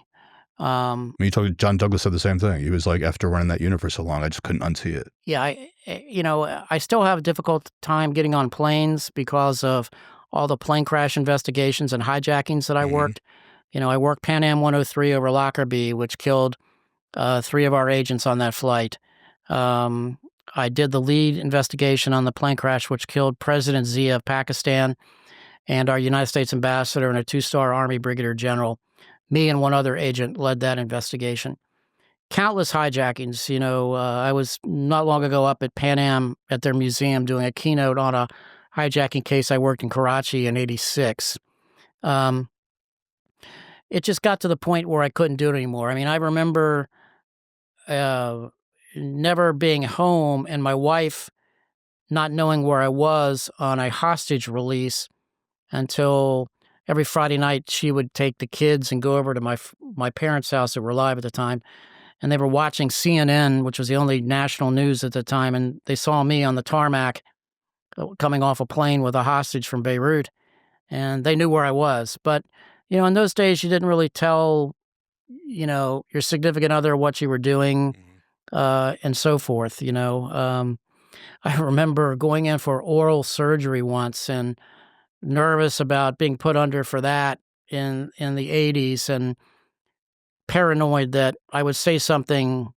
You told John Douglas said the same thing. He was like, after running that unit for so long, I just couldn't unsee it. Yeah, I still have a difficult time getting on planes because of all the plane crash investigations and hijackings that I worked. I worked Pan Am 103 over Lockerbie, which killed 3 of our agents on that flight. I did the lead investigation on the plane crash, which killed President Zia of Pakistan and our United States ambassador and a 2-star Army brigadier general. Me and one other agent led that investigation. Countless hijackings. I was not long ago up at Pan Am at their museum doing a keynote on a hijacking case I worked in Karachi in '86. it just got to the point where I couldn't do it anymore. I mean, I remember never being home and my wife not knowing where I was on a hostage release until every Friday night she would take the kids and go over to my parents' house that were alive at the time, and they were watching CNN, which was the only national news at the time, and they saw me on the tarmac coming off a plane with a hostage from Beirut, and they knew where I was. But, in those days, you didn't really tell, your significant other what you were doing, and so forth, I remember going in for oral surgery once and nervous about being put under for that in the 80s and paranoid that I would say something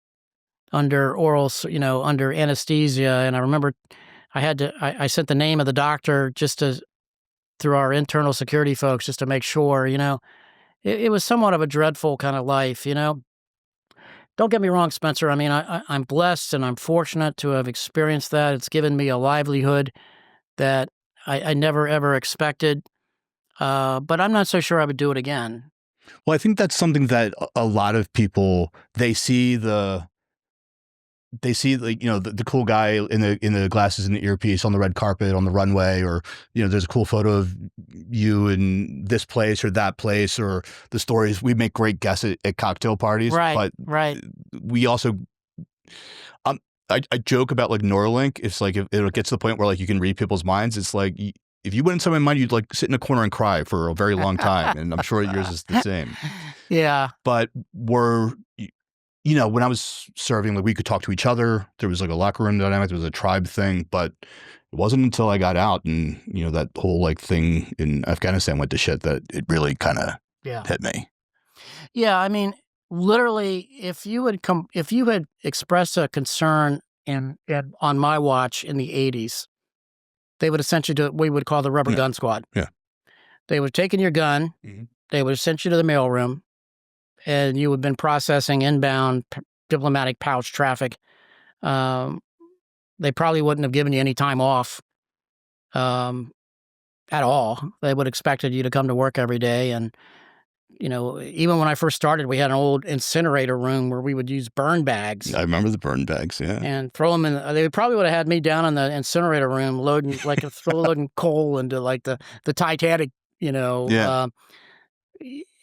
under under anesthesia. And I remember I sent the name of the doctor through our internal security folks just to make sure, it was somewhat of a dreadful kind of life, Don't get me wrong, Spencer. I mean, I'm blessed and I'm fortunate to have experienced that. It's given me a livelihood that I never, ever expected. But I'm not so sure I would do it again. Well, I think that's something that a lot of people, they see the cool guy in the glasses and the earpiece on the red carpet on the runway, or there's a cool photo of you in this place or that place, or the stories. We make great guests at cocktail parties, right? But we also, I joke about like Neuralink. It's like if it gets to the point where like you can read people's minds, it's like if you went inside my mind, you'd like sit in a corner and cry for a very long time, and I'm sure yours is the same. Yeah, but when I was serving, like we could talk to each other. There was like a locker room dynamic. There was a tribe thing, but it wasn't until I got out and, that whole like thing in Afghanistan went to shit that it really kind of hit me. Yeah. I mean, literally, if you had expressed a concern on my watch in the 80s, they would have sent you to what we would call the rubber gun squad. Yeah. They would have taken your gun. Mm-hmm. They would have sent you to the mailroom. And you had been processing inbound diplomatic pouch traffic. They probably wouldn't have given you any time off at all. They would have expected you to come to work every day. And, even when I first started, we had an old incinerator room where we would use burn bags. I remember the burn bags, yeah. And throw them in. They probably would have had me down in the incinerator room loading coal into like the Titanic, Yeah.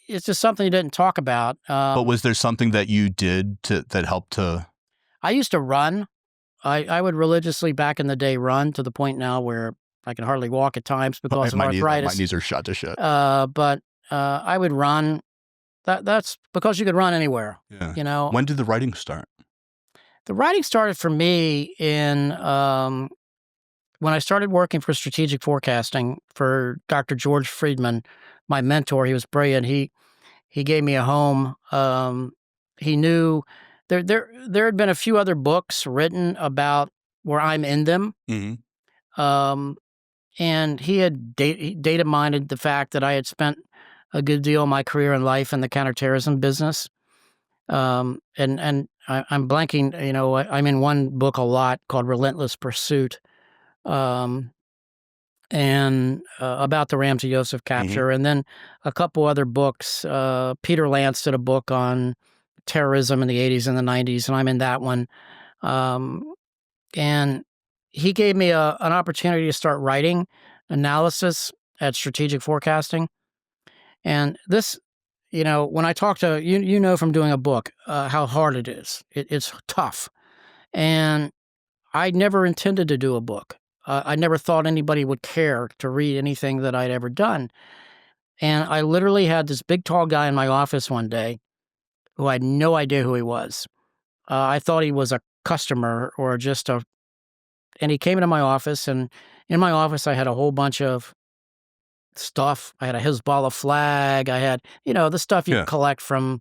It's just something you didn't talk about. But was there something that you did that helped to? I used to run. I would religiously back in the day run to the point now where I can hardly walk at times because of arthritis. My knees are shot to shit. But I would run. That's because you could run anywhere. Yeah. When did the writing start? The writing started for me in when I started working for strategic forecasting for Dr. George Friedman, my mentor. He was brilliant. He gave me a home. He knew there had been a few other books written about where I'm in them. Mm-hmm. And he had data mined the fact that I had spent a good deal of my career and life in the counterterrorism business. And I'm blanking, I'm in one book a lot called Relentless Pursuit. And about the Ramzi Yousef capture, mm-hmm. and then a couple other books. Peter Lance did a book on terrorism in the 80s and the 90s, and I'm in that one. And he gave me an opportunity to start writing analysis at strategic forecasting. And this, when I talk to, from doing a book, how hard it is. It's tough. And I never intended to do a book. I never thought anybody would care to read anything that I'd ever done. And I literally had this big, tall guy in my office one day who I had no idea who he was. I thought he was a customer or and he came into my office, and in my office I had a whole bunch of stuff. I had a Hezbollah flag. I had, the stuff you collect from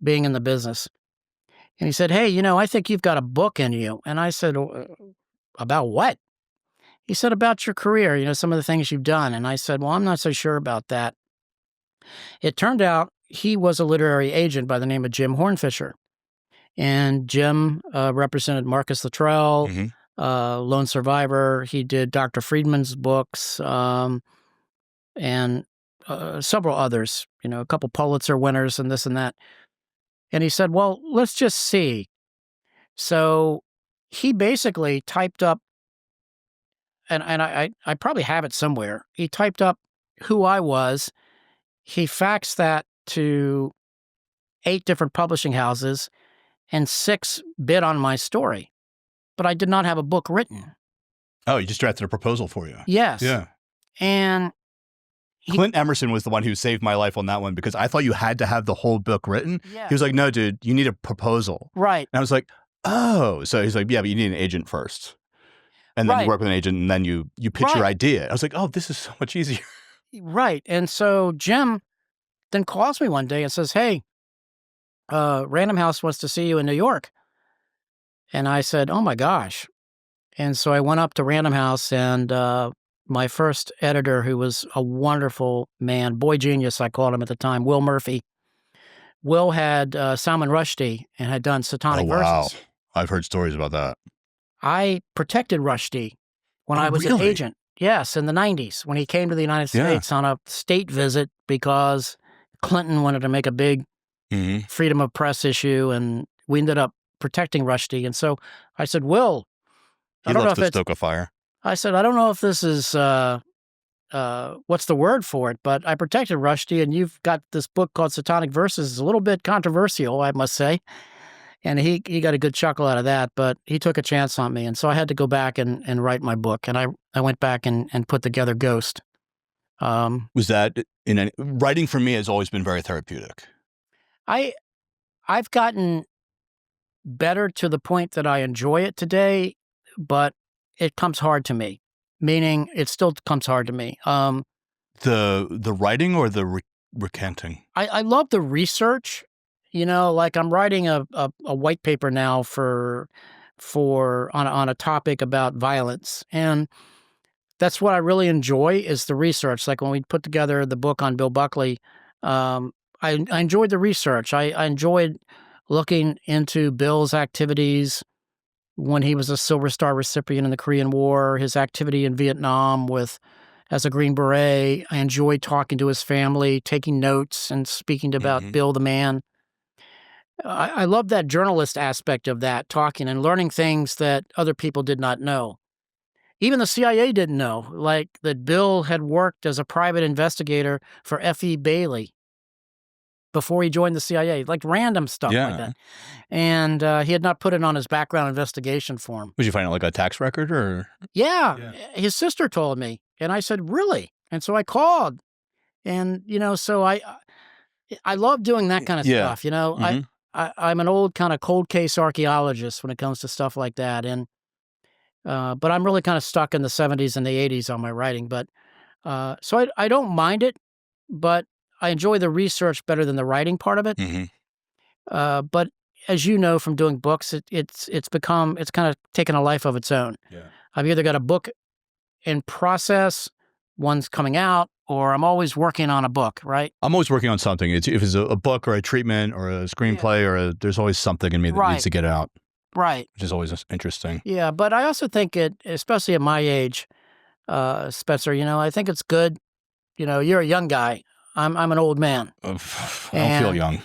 being in the business. And he said, "Hey, I think you've got a book in you." And I said, "About what?" He said, "About your career, some of the things you've done." And I said, "Well, I'm not so sure about that." It turned out he was a literary agent by the name of Jim Hornfisher. And Jim represented Marcus Luttrell, mm-hmm. Lone Survivor. He did Dr. Friedman's books and several others, a couple Pulitzer winners and this and that. And he said, well, let's just see. So he basically typed up, and I probably have it somewhere. He typed up who I was. He faxed that to 8 different publishing houses, and 6 bid on my story. But I did not have a book written. Oh, he just drafted a proposal for you. Yes. Yeah. And Clint Emerson was the one who saved my life on that one, because I thought you had to have the whole book written. Yeah. He was like, no, dude, you need a proposal. Right. And I was like, oh. So he's like, yeah, but you need an agent first. And then you work with an agent, and then you pitch your idea. I was like, oh, this is so much easier. Right. And so Jim then calls me one day and says, hey, Random House wants to see you in New York. And I said, oh my gosh. And so I went up to Random House, and my first editor, who was a wonderful man, boy genius, I called him at the time, Will Murphy. Will had Salman Rushdie and had done Satanic Verses. I've heard stories about that. I protected Rushdie when I was an agent. Yes, in the 90s, when he came to the United States on a state visit, because Clinton wanted to make a big freedom of press issue, and we ended up protecting Rushdie. And so I said, Will, he loves to stoke a fire. I said, I don't know if this is, what's the word for it, but I protected Rushdie, and you've got this book called Satanic Verses. It's a little bit controversial, I must say. And he got a good chuckle out of that, but he took a chance on me. And so I had to go back and write my book. And I went back and put together Ghost. Was that writing for me has always been very therapeutic. I've gotten better to the point that I enjoy it today, but it comes hard to me, meaning it still comes hard to me. The writing or the recanting? I love the research. Like I'm writing a white paper now on a topic about violence. And that's what I really enjoy, is the research. Like when we put together the book on Bill Buckley, I enjoyed the research. I enjoyed looking into Bill's activities when he was a Silver Star recipient in the Korean War, his activity in Vietnam as a Green Beret. I enjoyed talking to his family, taking notes and speaking about Bill the man. I love that journalist aspect of that, talking and learning things that other people did not know. Even the CIA didn't know, like that Bill had worked as a private investigator for F.E. Bailey before he joined the CIA, like random stuff like that. And he had not put it on his background investigation form. Did you find it like a tax record or? Yeah, his sister told me. And I said, really? And so I called. And, so I love doing that kind of stuff, I'm an old kind of cold case archaeologist when it comes to stuff like that. And but I'm really kind of stuck in the 70s and the 80s on my writing. But so I don't mind it, but I enjoy the research better than the writing part of it. But as you know from doing books, it's kind of taken a life of its own. Yeah. I've either got a book in process, one's coming out, or I'm always working on a book, right? I'm always working on something. If it's a book or a treatment or a screenplay there's always something in me that needs to get out. Right. Which is always interesting. Yeah, but I also think especially at my age, Spencer, I think it's good. You're a young guy. I'm an old man. I don't feel young.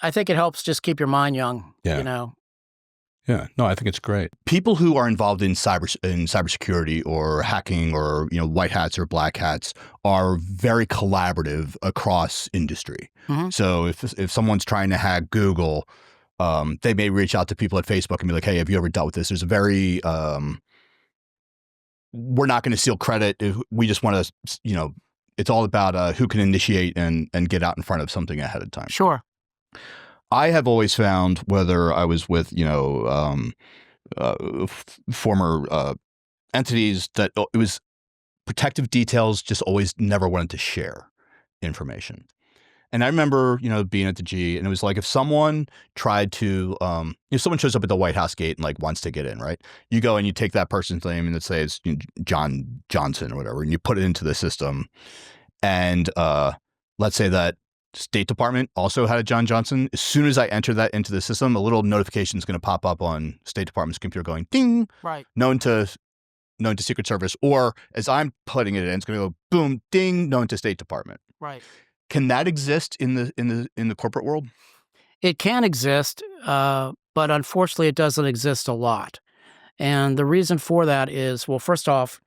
I think it helps just keep your mind young, Yeah, no, I think it's great. People who are involved in cybersecurity or hacking or white hats or black hats are very collaborative across industry. So if someone's trying to hack Google, they may reach out to people at Facebook and be like, "Hey, have you ever dealt with this?" There's a very we're not going to steal credit. We just want to, it's all about who can initiate and get out in front of something ahead of time. Sure. I have always found, whether I was with, former entities, that it was protective details just always never wanted to share information. And I remember, being at the G, and it was like if someone tried to, if someone shows up at the White House gate and like wants to get in, right? You go and you take that person's name and let's say it's John Johnson or whatever, and you put it into the system. And let's say that State Department also had a John Johnson. As soon as I enter that into the system, a little notification is going to pop up on State Department's computer going ding, right? Known to Secret Service, or as I'm putting it in, it's going to go boom, ding, known to State Department. Right. Can that exist in the corporate world? It can exist, but unfortunately, it doesn't exist a lot. And the reason for that is, well, first off,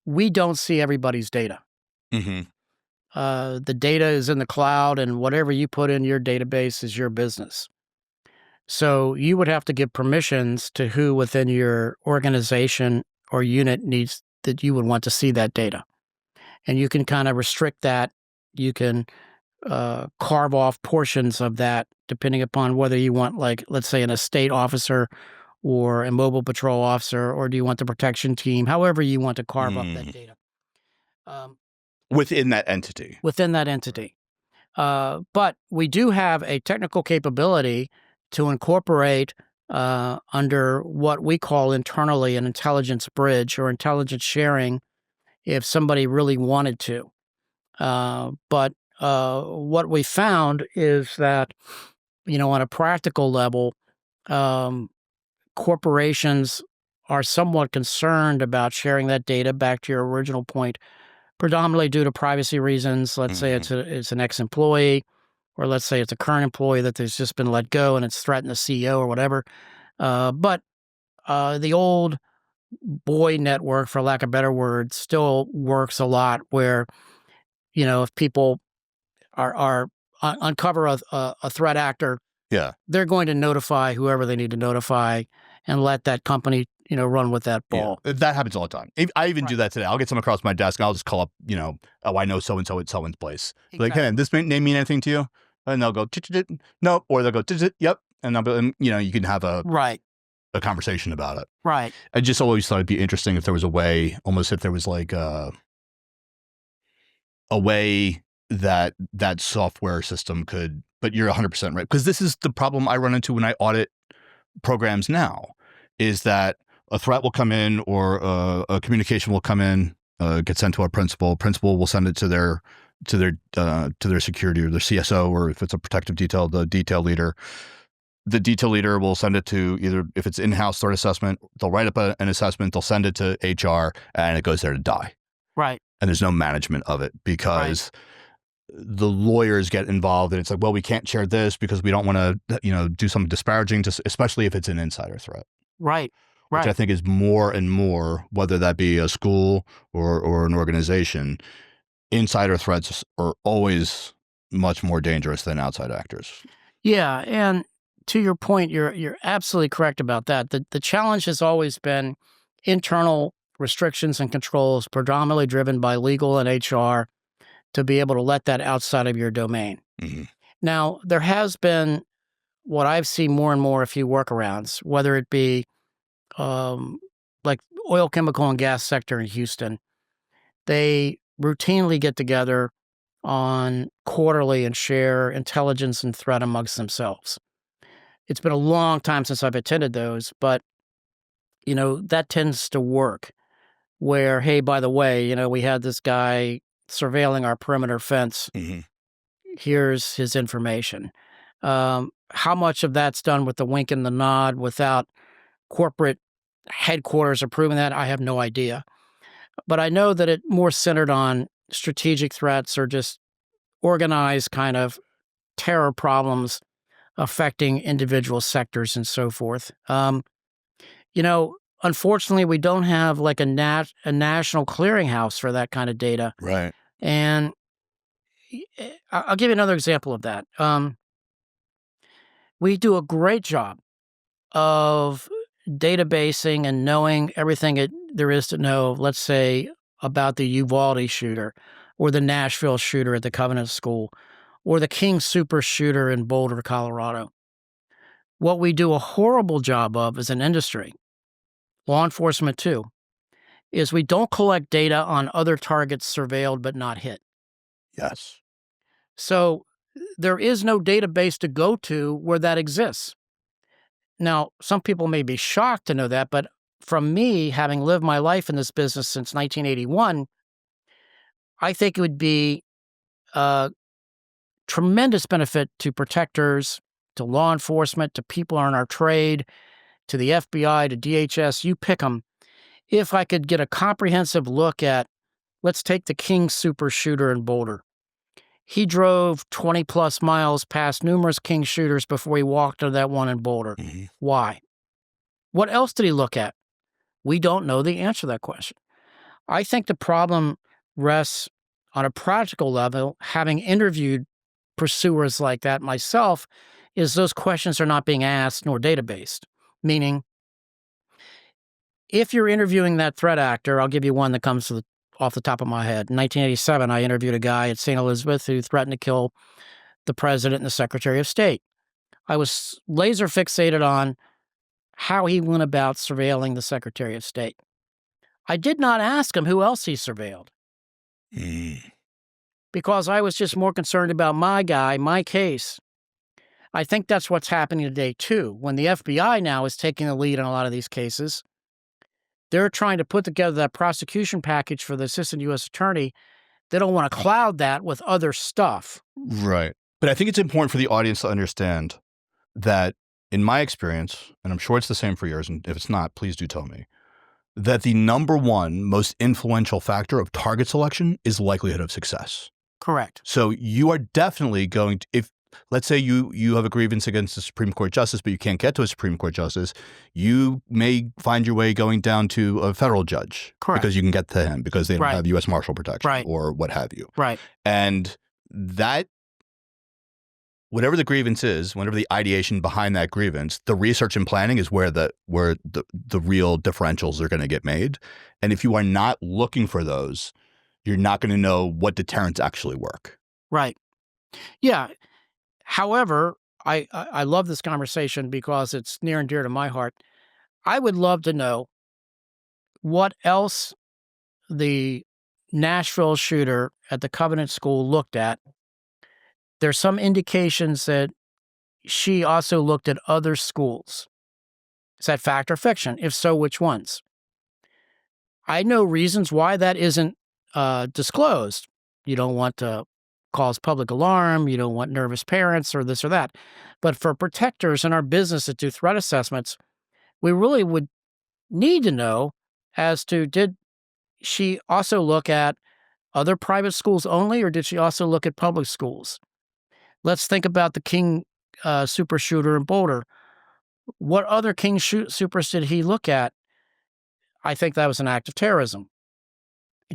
we don't see everybody's data. Mm-hmm. The data is in the cloud, and whatever you put in your database is your business. So you would have to give permissions to who within your organization or unit needs that you would want to see that data. And you can kind of restrict that. You can carve off portions of that depending upon whether you want, like, let's say, an estate officer or a mobile patrol officer, or do you want the protection team, however you want to carve up that data. Within that entity. Within that entity. But we do have a technical capability to incorporate under what we call internally an intelligence bridge or intelligence sharing if somebody really wanted to. But what we found is that, on a practical level, corporations are somewhat concerned about sharing that data, back to your original point, predominantly due to privacy reasons. Let's say it's an ex-employee, or let's say it's a current employee that has just been let go and it's threatened the CEO or whatever. But the old boy network, for lack of better words, still works a lot where, if people are uncover a threat actor, they're going to notify whoever they need to notify and let that company, run with that ball. Yeah, that happens all the time. I even do that today. I'll get someone across my desk and I'll just call up, I know so-and-so at someone's place. Exactly. Like, hey, this name mean anything to you? And they'll go, no, or they'll go, yep. And you can have a conversation about it. Right. I just always thought it'd be interesting if there was a way, almost if there was like a way that software system could, but you're 100% right. Because this is the problem I run into when I audit programs now, is that a threat will come in or a communication will come in, get sent to our principal. Principal will send it to their security or their CSO, or if it's a protective detail, the detail leader. The detail leader will send it to either, if it's in-house threat assessment, they'll write up an assessment, they'll send it to HR, and it goes there to die. Right. And there's no management of it because the lawyers get involved, and it's like, well, we can't share this because we don't want to, do something disparaging, especially if it's an insider threat. Right. Which I think is more and more, whether that be a school or an organization, insider threats are always much more dangerous than outside actors. Yeah, and to your point, you're absolutely correct about that. The challenge has always been internal restrictions and controls, predominantly driven by legal and HR, to be able to let that outside of your domain. Mm-hmm. Now, there has been what I've seen more and more, a few workarounds, whether it be like oil, chemical, and gas sector in Houston. They routinely get together on quarterly and share intelligence and threat amongst themselves. It's been a long time since I've attended those, but, that tends to work where, hey, by the way, we had this guy surveilling our perimeter fence. Mm-hmm. Here's his information. How much of that's done with the wink and the nod without corporate headquarters approving that, I have no idea. But I know that it more centered on strategic threats or just organized kind of terror problems affecting individual sectors and so forth. Unfortunately, we don't have like a national clearinghouse for that kind of data. Right. And I'll give you another example of that. We do a great job of databasing and knowing everything there is to know, let's say, about the Uvalde shooter or the Nashville shooter at the Covenant School or the King Super shooter in Boulder, Colorado. What we do a horrible job of as an industry, law enforcement too, is we don't collect data on other targets surveilled but not hit. Yes. So there is no database to go to where that exists. Now, some people may be shocked to know that, but from me, having lived my life in this business since 1981, I think it would be a tremendous benefit to protectors, to law enforcement, to people in our trade, to the FBI, to DHS, you pick them, if I could get a comprehensive look at Let's take the King super shooter in Boulder. He drove 20 plus miles past numerous King shooters before he walked to that one in Boulder. Mm-hmm. Why? What else did he look at? We don't know the answer to that question. I think the problem rests on a practical level, having interviewed pursuers like that myself, is those questions are not being asked nor databased. Meaning, if you're interviewing that threat actor, I'll give you one that comes off the top of my head. In 1987, I interviewed a guy at St. Elizabeth who threatened to kill the president and the Secretary of State. I was laser fixated on how he went about surveilling the Secretary of State. I did not ask him who else he surveilled. Because I was just more concerned about my guy, my case. I think that's what's happening today, too. When the FBI now is taking the lead on a lot of these cases, they're trying to put together that prosecution package for the assistant U.S. attorney. They don't want to cloud that with other stuff. Right. But I think it's important for the audience to understand that, in my experience, and I'm sure it's the same for yours, and if it's not, please do tell me, that the number one most influential factor of target selection is likelihood of success. Correct. So you are definitely going to, if let's say you have a grievance against the Supreme Court justice, but you can't get to a Supreme Court justice, you may find your way going down to a federal judge. Correct. Because you can get to him because they don't have U.S. Marshal protection or what have you. Right. And that, whatever the grievance is, whatever the ideation behind that grievance, the research and planning is where the real differentials are going to get made. And if you are not looking for those, you're not going to know what deterrents actually work. Right. Yeah. However, I love this conversation because it's near and dear to my heart. I would love to know what else the Nashville shooter at the Covenant School looked at. There's some indications that she also looked at other schools. Is that fact or fiction? If so, which ones? I know reasons why that isn't disclosed. You don't want to cause public alarm. You don't want nervous parents or this or that. But for protectors in our business that do threat assessments, we really would need to know as to, did she also look at other private schools only, or did she also look at public schools? Let's think about the King super shooter in Boulder. What other King supers did he look at? I think that was an act of terrorism.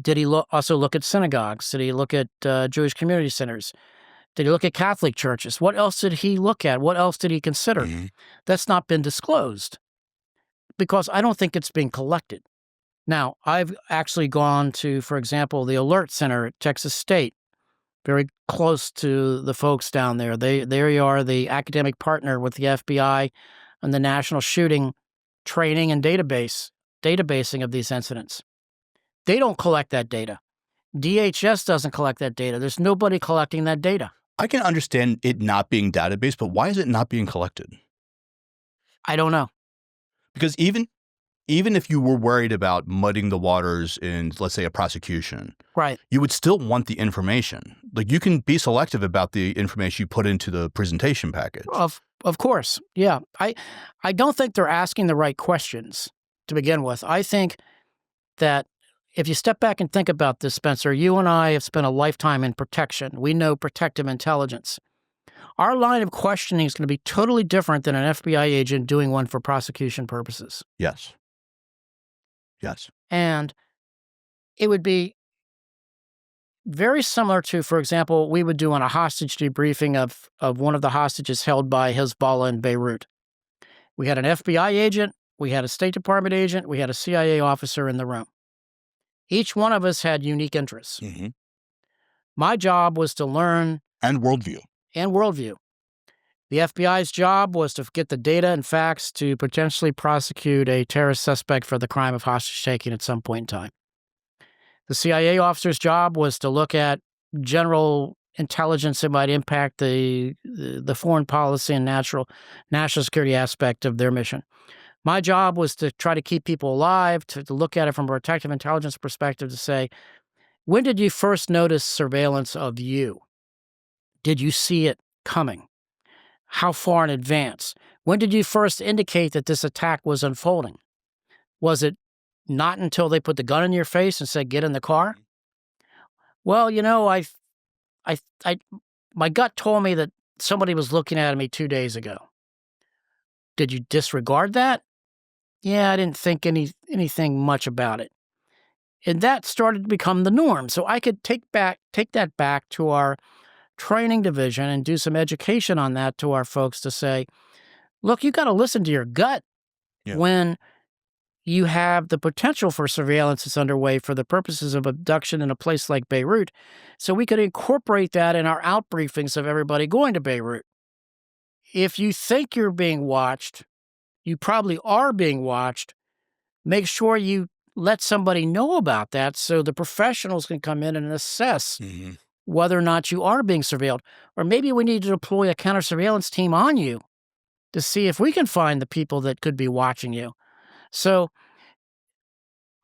Did he also look at synagogues? Did he look at Jewish community centers? Did he look at Catholic churches? What else did he look at? What else did he consider? Mm-hmm. That's not been disclosed because I don't think it's being collected. Now, I've actually gone to, for example, the Alert Center at Texas State, very close to the folks down there. They are the academic partner with the FBI and the national shooting training and databasing of these incidents. They don't collect that data. DHS doesn't collect that data. There's nobody collecting that data. I can understand it not being database, but why is it not being collected? I don't know. Because even if you were worried about muddying the waters in, let's say, a prosecution, right, you would still want the information. Like, you can be selective about the information you put into the presentation package. Of course, yeah. I don't think they're asking the right questions to begin with. I think that if you step back and think about this, Spencer, you and I have spent a lifetime in protection. We know protective intelligence. Our line of questioning is going to be totally different than an FBI agent doing one for prosecution purposes. Yes. Yes. And it would be very similar to, for example, we would do on a hostage debriefing of one of the hostages held by Hezbollah in Beirut. We had an FBI agent, we had a State Department agent, we had a CIA officer in the room. Each one of us had unique interests. Mm-hmm. My job was to learn. And worldview. The FBI's job was to get the data and facts to potentially prosecute a terrorist suspect for the crime of hostage taking at some point in time. The CIA officer's job was to look at general intelligence that might impact the foreign policy and national security aspect of their mission. My job was to try to keep people alive, to look at it from a protective intelligence perspective, to say, when did you first notice surveillance of you? Did you see it coming? How far in advance? When did you first indicate that this attack was unfolding? Was it not until they put the gun in your face and said, get in the car? Well, my gut told me that somebody was looking at me 2 days ago. Did you disregard that? Yeah, I didn't think anything much about it. And that started to become the norm. So I could take that back to our training division and do some education on that to our folks to say, look, you got to listen to your gut when you have the potential for surveillance that's underway for the purposes of abduction in a place like Beirut. So we could incorporate that in our out briefings of everybody going to Beirut. If you think you're being watched, you probably are being watched. Make sure you let somebody know about that so the professionals can come in and assess whether or not you are being surveilled. Or maybe we need to deploy a counter-surveillance team on you to see if we can find the people that could be watching you. So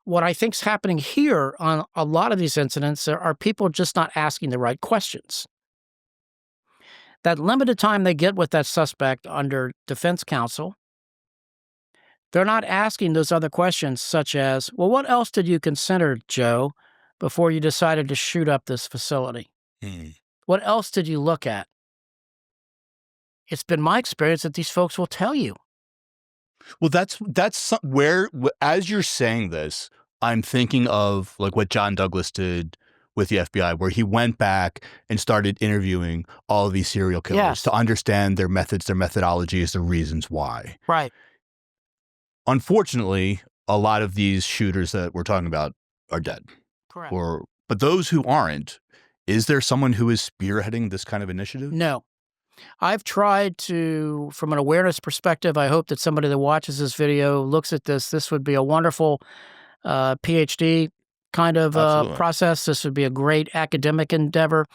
what I think is happening here on a lot of these incidents are people just not asking the right questions. That limited time they get with that suspect under defense counsel, they're not asking those other questions such as, well, what else did you consider, Joe, before you decided to shoot up this facility? What else did you look at? It's been my experience that these folks will tell you. Well, that's where, as you're saying this, I'm thinking of like what John Douglas did with the FBI, where he went back and started interviewing all of these serial killers to understand their methods, their methodologies, the reasons why. Right. Unfortunately, a lot of these shooters that we're talking about are dead. Correct. But those who aren't, is there someone who is spearheading this kind of initiative? No. I've tried to, from an awareness perspective, I hope that somebody that watches this video looks at this. This would be a wonderful PhD kind of process. This would be a great academic endeavor.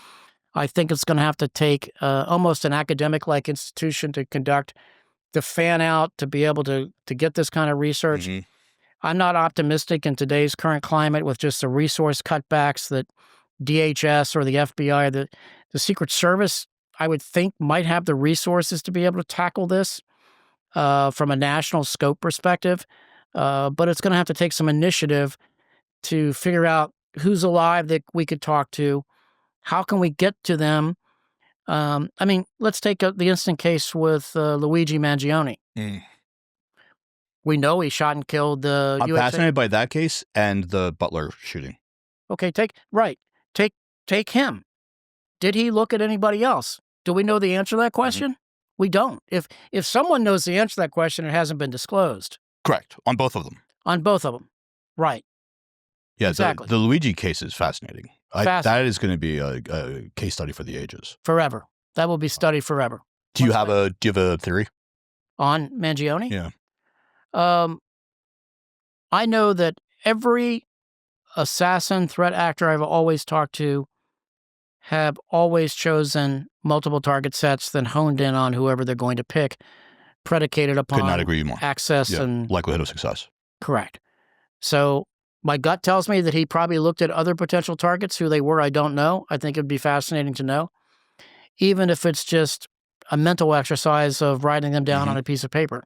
I think it's going to have to take almost an academic-like institution to conduct, to fan out, to be able to get this kind of research. I'm not optimistic in today's current climate with just the resource cutbacks that DHS or the FBI, the Secret Service, I would think might have the resources to be able to tackle this from a national scope perspective. But it's going to have to take some initiative to figure out who's alive that we could talk to. How can we get to them? I mean, let's take the instant case with Luigi Mangione. We know he shot and killed the I'm fascinated by that case and the Butler shooting. Okay, take him. Did he look at anybody else? Do we know the answer to that question? We don't. If someone knows the answer to that question, it hasn't been disclosed. Correct. On both of them. On both of them. Right. Yeah, exactly. The Luigi case is fascinating. That is going to be a case study for the ages. Forever. That will be studied forever. Do you have a theory? On Mangione? Yeah. I know that every assassin, threat actor I've always talked to have always chosen multiple target sets, then honed in on whoever they're going to pick, predicated upon Could not agree more. Access and likelihood of success. Correct. So my gut tells me that he probably looked at other potential targets. Who they were, I don't know. I think it'd be fascinating to know, even if it's just a mental exercise of writing them down on a piece of paper.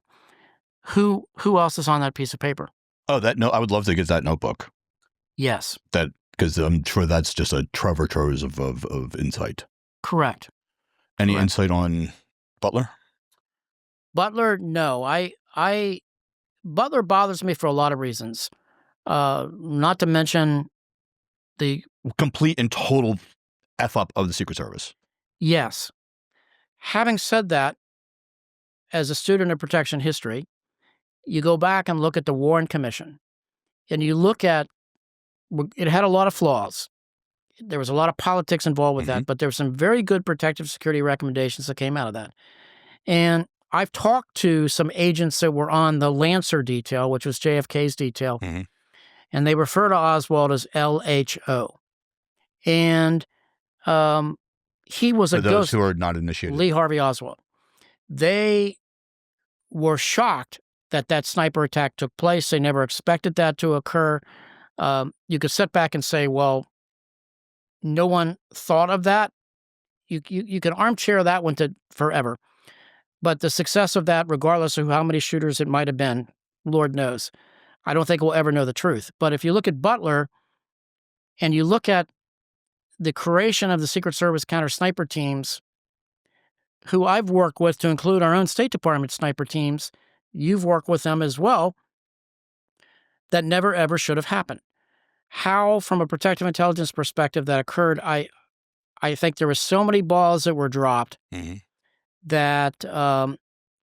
Who else is on that piece of paper? Oh, I would love to get that notebook. Yes. Because I'm sure that's just a trove of insight. Correct. Any insight on Butler? Butler, no. Butler bothers me for a lot of reasons. Not to mention the complete and total F up of the Secret Service. Yes. Having said that, as a student of protection history, you go back and look at the Warren Commission, and you look at it had a lot of flaws. There was a lot of politics involved with that, but there were some very good protective security recommendations that came out of that. And I've talked to some agents that were on the Lancer detail, which was JFK's detail, and they refer to Oswald as LHO. And he was a ghost. Those who are not initiated. Lee Harvey Oswald. They were shocked that sniper attack took place. They never expected that to occur. You could sit back and say, well, no one thought of that. You can armchair that one to forever. But the success of that, regardless of how many shooters it might have been, Lord knows. I don't think we'll ever know the truth. But if you look at Butler and you look at the creation of the Secret Service counter sniper teams, who I've worked with to include our own State Department sniper teams, you've worked with them as well, that never ever should have happened. How, from a protective intelligence perspective, that occurred, I think there were so many balls that were dropped that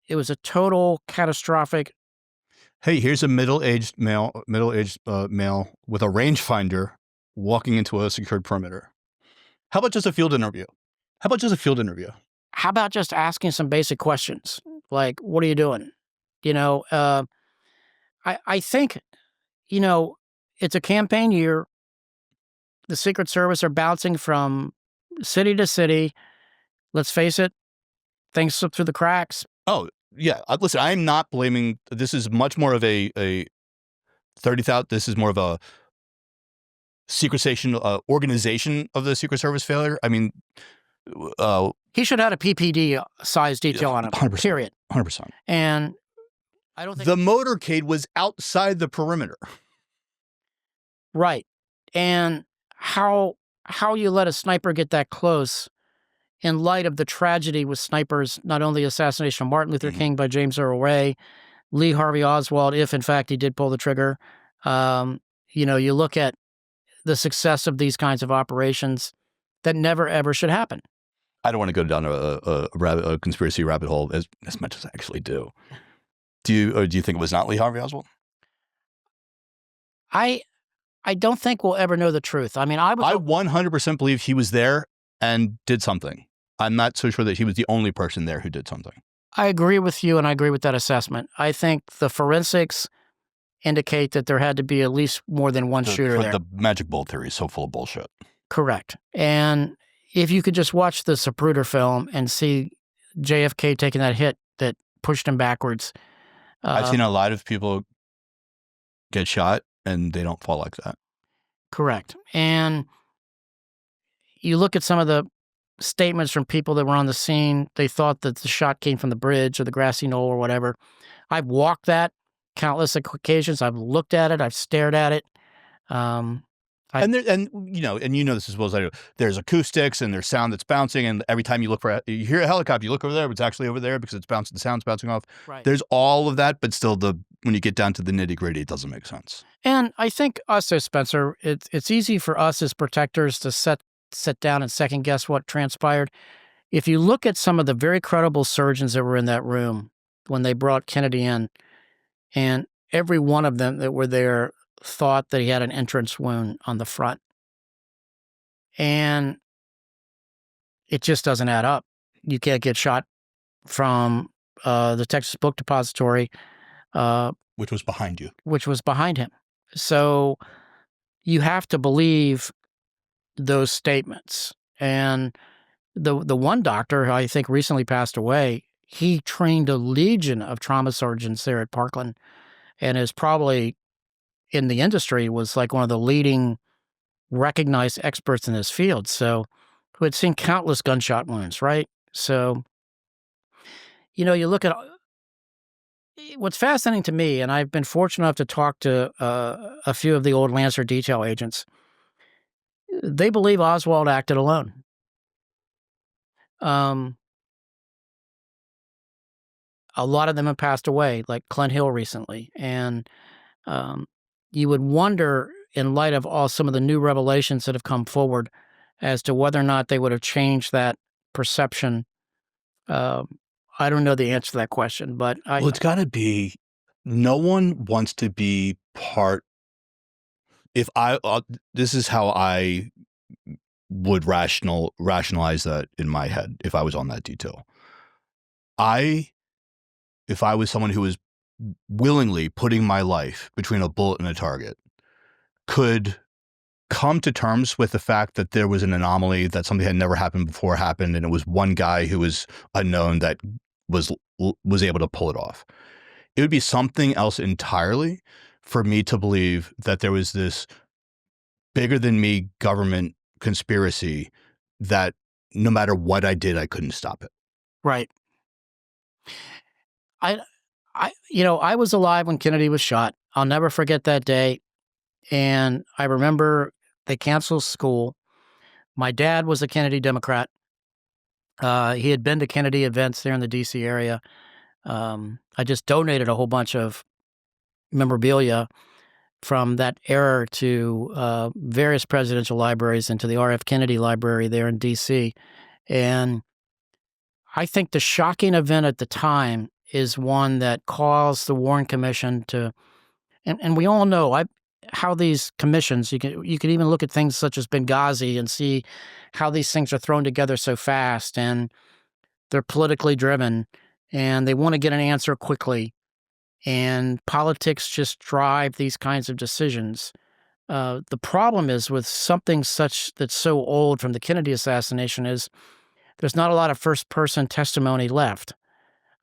it was a total catastrophic. Hey, here's a middle-aged male with a rangefinder walking into a secured perimeter. How about just a field interview? How about just asking some basic questions like, "What are you doing?" I think, it's a campaign year. The Secret Service are bouncing from city to city. Let's face it, things slip through the cracks. Oh, yeah. Listen, I'm not blaming. This is much more of a 30,000. This is more of a secretization organization of the Secret Service failure. I mean, he should have had a PPD size detail on him. 100%, period. 100%. And I don't think the motorcade was outside the perimeter. Right. And how you let a sniper get that close in light of the tragedy with snipers, not only the assassination of Martin Luther King by James Earl Ray, Lee Harvey Oswald, if in fact he did pull the trigger. You look at the success of these kinds of operations that never ever should happen. I don't want to go down a conspiracy rabbit hole as much as I actually do. Do you think it was not Lee Harvey Oswald? I don't think we'll ever know the truth. I mean, I 100% believe he was there and did something. I'm not so sure that he was the only person there who did something. I agree with you, and I agree with that assessment. I think the forensics indicate that there had to be at least more than one shooter there. The magic bullet theory is so full of bullshit. Correct. And if you could just watch the Zapruder film and see JFK taking that hit that pushed him backwards. I've seen a lot of people get shot and they don't fall like that. Correct. And you look at some of the statements from people that were on the scene, they thought that the shot came from the bridge or the grassy knoll or whatever. I've walked that countless occasions. I've looked at it. I've stared at it. And you know this as well as I do. There's acoustics and there's sound that's bouncing, and every time you you hear a helicopter, you look over there, but it's actually over there because it's bouncing. The sound's bouncing off. Right. There's all of that, but still, when you get down to the nitty gritty, it doesn't make sense. And I think us as Spencer, it's easy for us as protectors to sit down and second guess what transpired. If you look at some of the very credible surgeons that were in that room when they brought Kennedy in, and every one of them that were there thought that he had an entrance wound on the front. And it just doesn't add up. You can't get shot from the Texas Book Depository. Which was behind you. Which was behind him. So you have to believe those statements. And the one doctor who I think recently passed away, he trained a legion of trauma surgeons there at Parkland and is probably in the industry was like one of the leading recognized experts in this field. So who had seen countless gunshot wounds, right? So, you look at what's fascinating to me, and I've been fortunate enough to talk to a few of the old Lancer detail agents. They believe Oswald acted alone. A lot of them have passed away, like Clint Hill recently. And you would wonder, in light of some of the new revelations that have come forward, as to whether or not they would have changed that perception. I don't know the answer to that question, but it's got to be. No one wants to be part. This is how I would rationalize that in my head if I was on that detail. If I was someone who was willingly putting my life between a bullet and a target, could come to terms with the fact that there was an anomaly, that something had never happened before happened, and it was one guy who was unknown that was able to pull it off. It would be something else entirely for me to believe that there was this bigger than me government conspiracy that no matter what I did, I couldn't stop it. Right. I was alive when Kennedy was shot. I'll never forget that day. And I remember they canceled school. My dad was a Kennedy Democrat. He had been to Kennedy events there in the D.C. area. I just donated a whole bunch of memorabilia from that era to various presidential libraries and to the R.F. Kennedy Library there in D.C. And I think the shocking event at the time is one that caused the Warren Commission to, and we all know how these commissions, you can even look at things such as Benghazi and see how these things are thrown together so fast, and they're politically driven and they want to get an answer quickly. And politics just drive these kinds of decisions. The problem is with something such that's so old from the Kennedy assassination is there's not a lot of first-person testimony left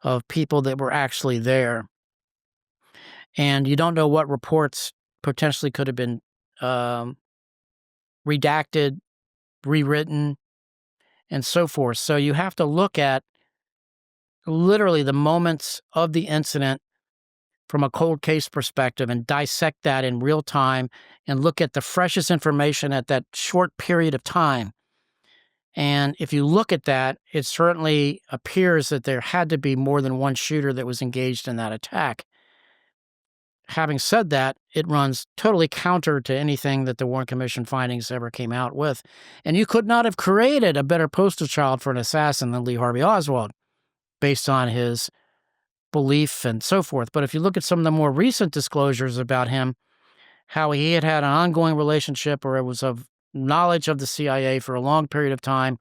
of people that were actually there. And you don't know what reports potentially could have been redacted, rewritten, and so forth. So you have to look at literally the moments of the incident from a cold case perspective and dissect that in real time and look at the freshest information at that short period of time. And if you look at that, it certainly appears that there had to be more than one shooter that was engaged in that attack. Having said that, it runs totally counter to anything that the Warren Commission findings ever came out with. And you could not have created a better poster child for an assassin than Lee Harvey Oswald based on his belief and so forth. But if you look at some of the more recent disclosures about him, how he had an ongoing relationship or it was of knowledge of the CIA for a long period of time,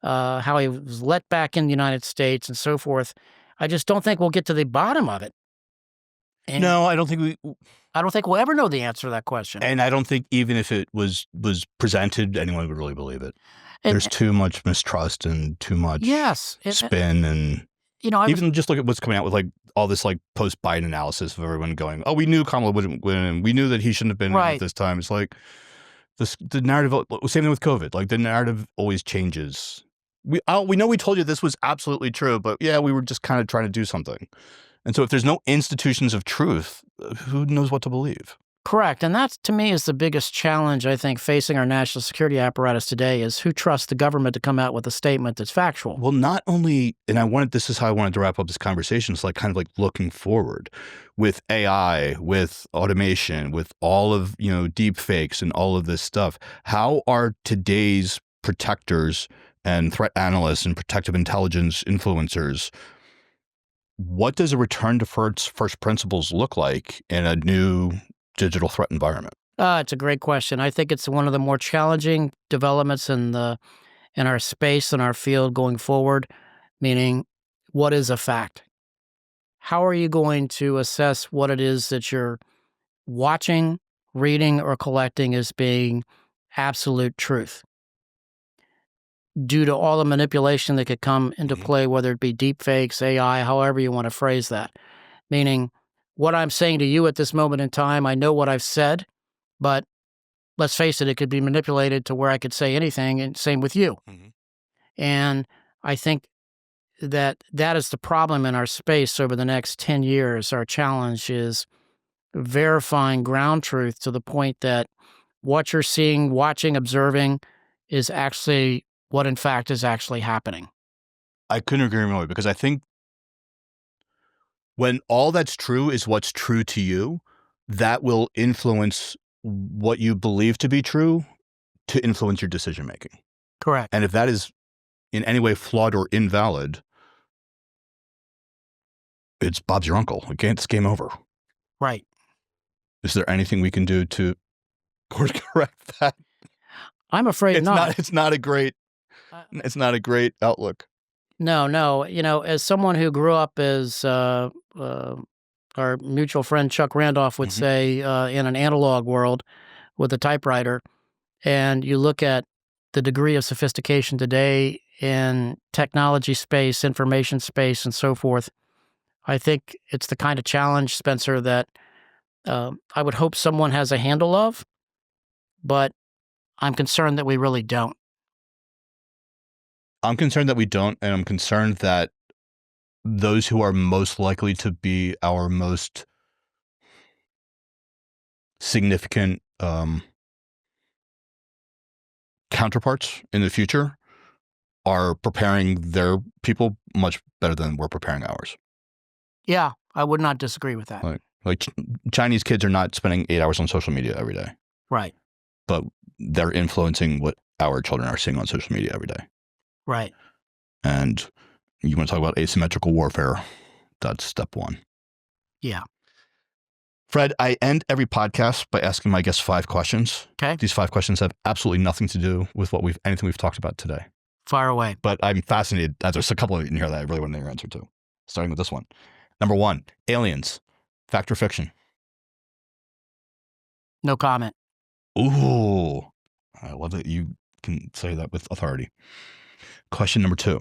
how he was let back in the United States and so forth, I just don't think we'll get to the bottom of it. And no, I don't think we'll ever know the answer to that question. And I don't think even if it was presented, anyone would really believe it. There's too much mistrust and too much spin, and even just look at what's coming out with like all this like post-Biden analysis of everyone going, "Oh, we knew Kamala wouldn't win. We knew that he shouldn't have been in at this time." It's like the narrative. Same thing with COVID. Like the narrative always changes. We know we told you this was absolutely true, but yeah, we were just kind of trying to do something. And so if there's no institutions of truth, who knows what to believe? Correct. And that, to me, is the biggest challenge, I think, facing our national security apparatus today is who trusts the government to come out with a statement that's factual. Well, not only, and this is how I wanted to wrap up this conversation, it's like kind of like looking forward with AI, with automation, with all of, deep fakes and all of this stuff. How are today's protectors and threat analysts and protective intelligence influencers, what does a return to first principles look like in a new digital threat environment? It's a great question. I think it's one of the more challenging developments in our space and our field going forward, meaning what is a fact? How are you going to assess what it is that you're watching, reading, or collecting as being absolute truth? Due to all the manipulation that could come into play, whether it be deep fakes, AI, however you want to phrase that. Meaning, what I'm saying to you at this moment in time, I know what I've said, but let's face it, it could be manipulated to where I could say anything, and same with you. Mm-hmm. And I think that is the problem in our space over the next 10 years. Our challenge is verifying ground truth to the point that what you're seeing, watching, observing is actually what in fact is actually happening. I couldn't agree more, because I think when all that's true is what's true to you, that will influence what you believe to be true to influence your decision making. Correct. And if that is in any way flawed or invalid, it's Bob's your uncle. Again, it's game over. Right. Is there anything we can do to course correct that? I'm afraid not. It's not a great outlook. No. As someone who grew up as our mutual friend Chuck Randolph would say, in an analog world with a typewriter, and you look at the degree of sophistication today in technology space, information space, and so forth, I think it's the kind of challenge, Spencer, that I would hope someone has a handle of, but I'm concerned that we really don't. I'm concerned that we don't, and I'm concerned that those who are most likely to be our most significant counterparts in the future are preparing their people much better than we're preparing ours. Yeah, I would not disagree with that. Like Chinese kids are not spending 8 hours on social media every day. Right. But they're influencing what our children are seeing on social media every day. Right. And you want to talk about asymmetrical warfare, that's step one. Yeah. Fred, I end every podcast by asking my guests 5 questions. Okay. These 5 questions have absolutely nothing to do with anything we've talked about today. Fire away. But I'm fascinated. There's a couple in here that I really want to know your answer to. Starting with this one. Number 1, aliens. Fact or fiction? No comment. Ooh. I love that you can say that with authority. Question number 2.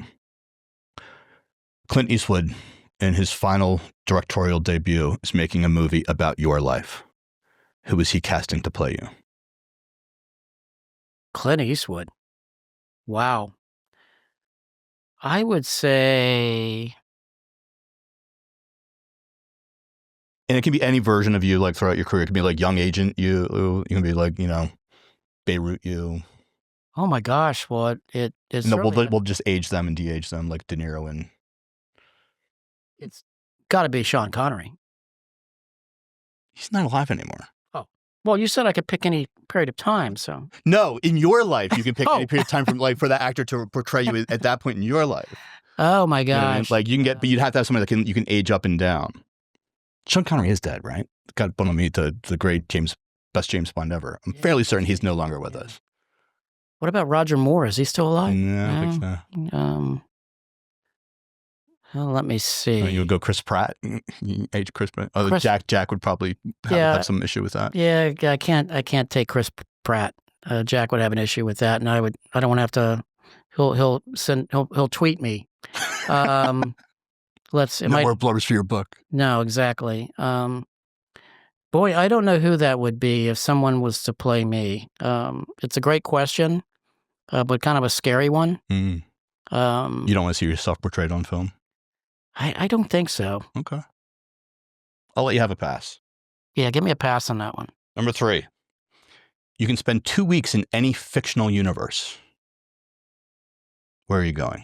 Clint Eastwood, in his final directorial debut, is making a movie about your life. Who is he casting to play you? Clint Eastwood. Wow. I would say... And it can be any version of you, like throughout your career. It can be like young agent you. You can be like, Beirut you. Oh my gosh! Well, it is. No, we'll just age them and de-age them like De Niro and. It's got to be Sean Connery. He's not alive anymore. Oh, well, you said I could pick any period of time, so. No, in your life, you can pick any period of time for that actor to portray you at that point in your life. Oh my gosh! You know what I mean? Like you can get, but you'd have to have somebody that you can age up and down. Sean Connery is dead, right? God bone on me to the great best James Bond ever. I'm fairly certain he's no longer with us. What about Roger Moore? Is he still alive? No, I think so. Well, let me see. You would go Chris Pratt, age Chris Pratt. Oh, Jack would probably have some issue with that. Yeah, I can't take Chris Pratt. Jack would have an issue with that, and I don't want to have to. He'll tweet me. More blowers for your book. No, exactly. Boy, I don't know who that would be if someone was to play me. It's a great question, but kind of a scary one. You don't want to see yourself portrayed on film? I don't think so. Okay. I'll let you have a pass. Yeah, give me a pass on that one. Number 3. You can spend 2 weeks in any fictional universe. Where are you going?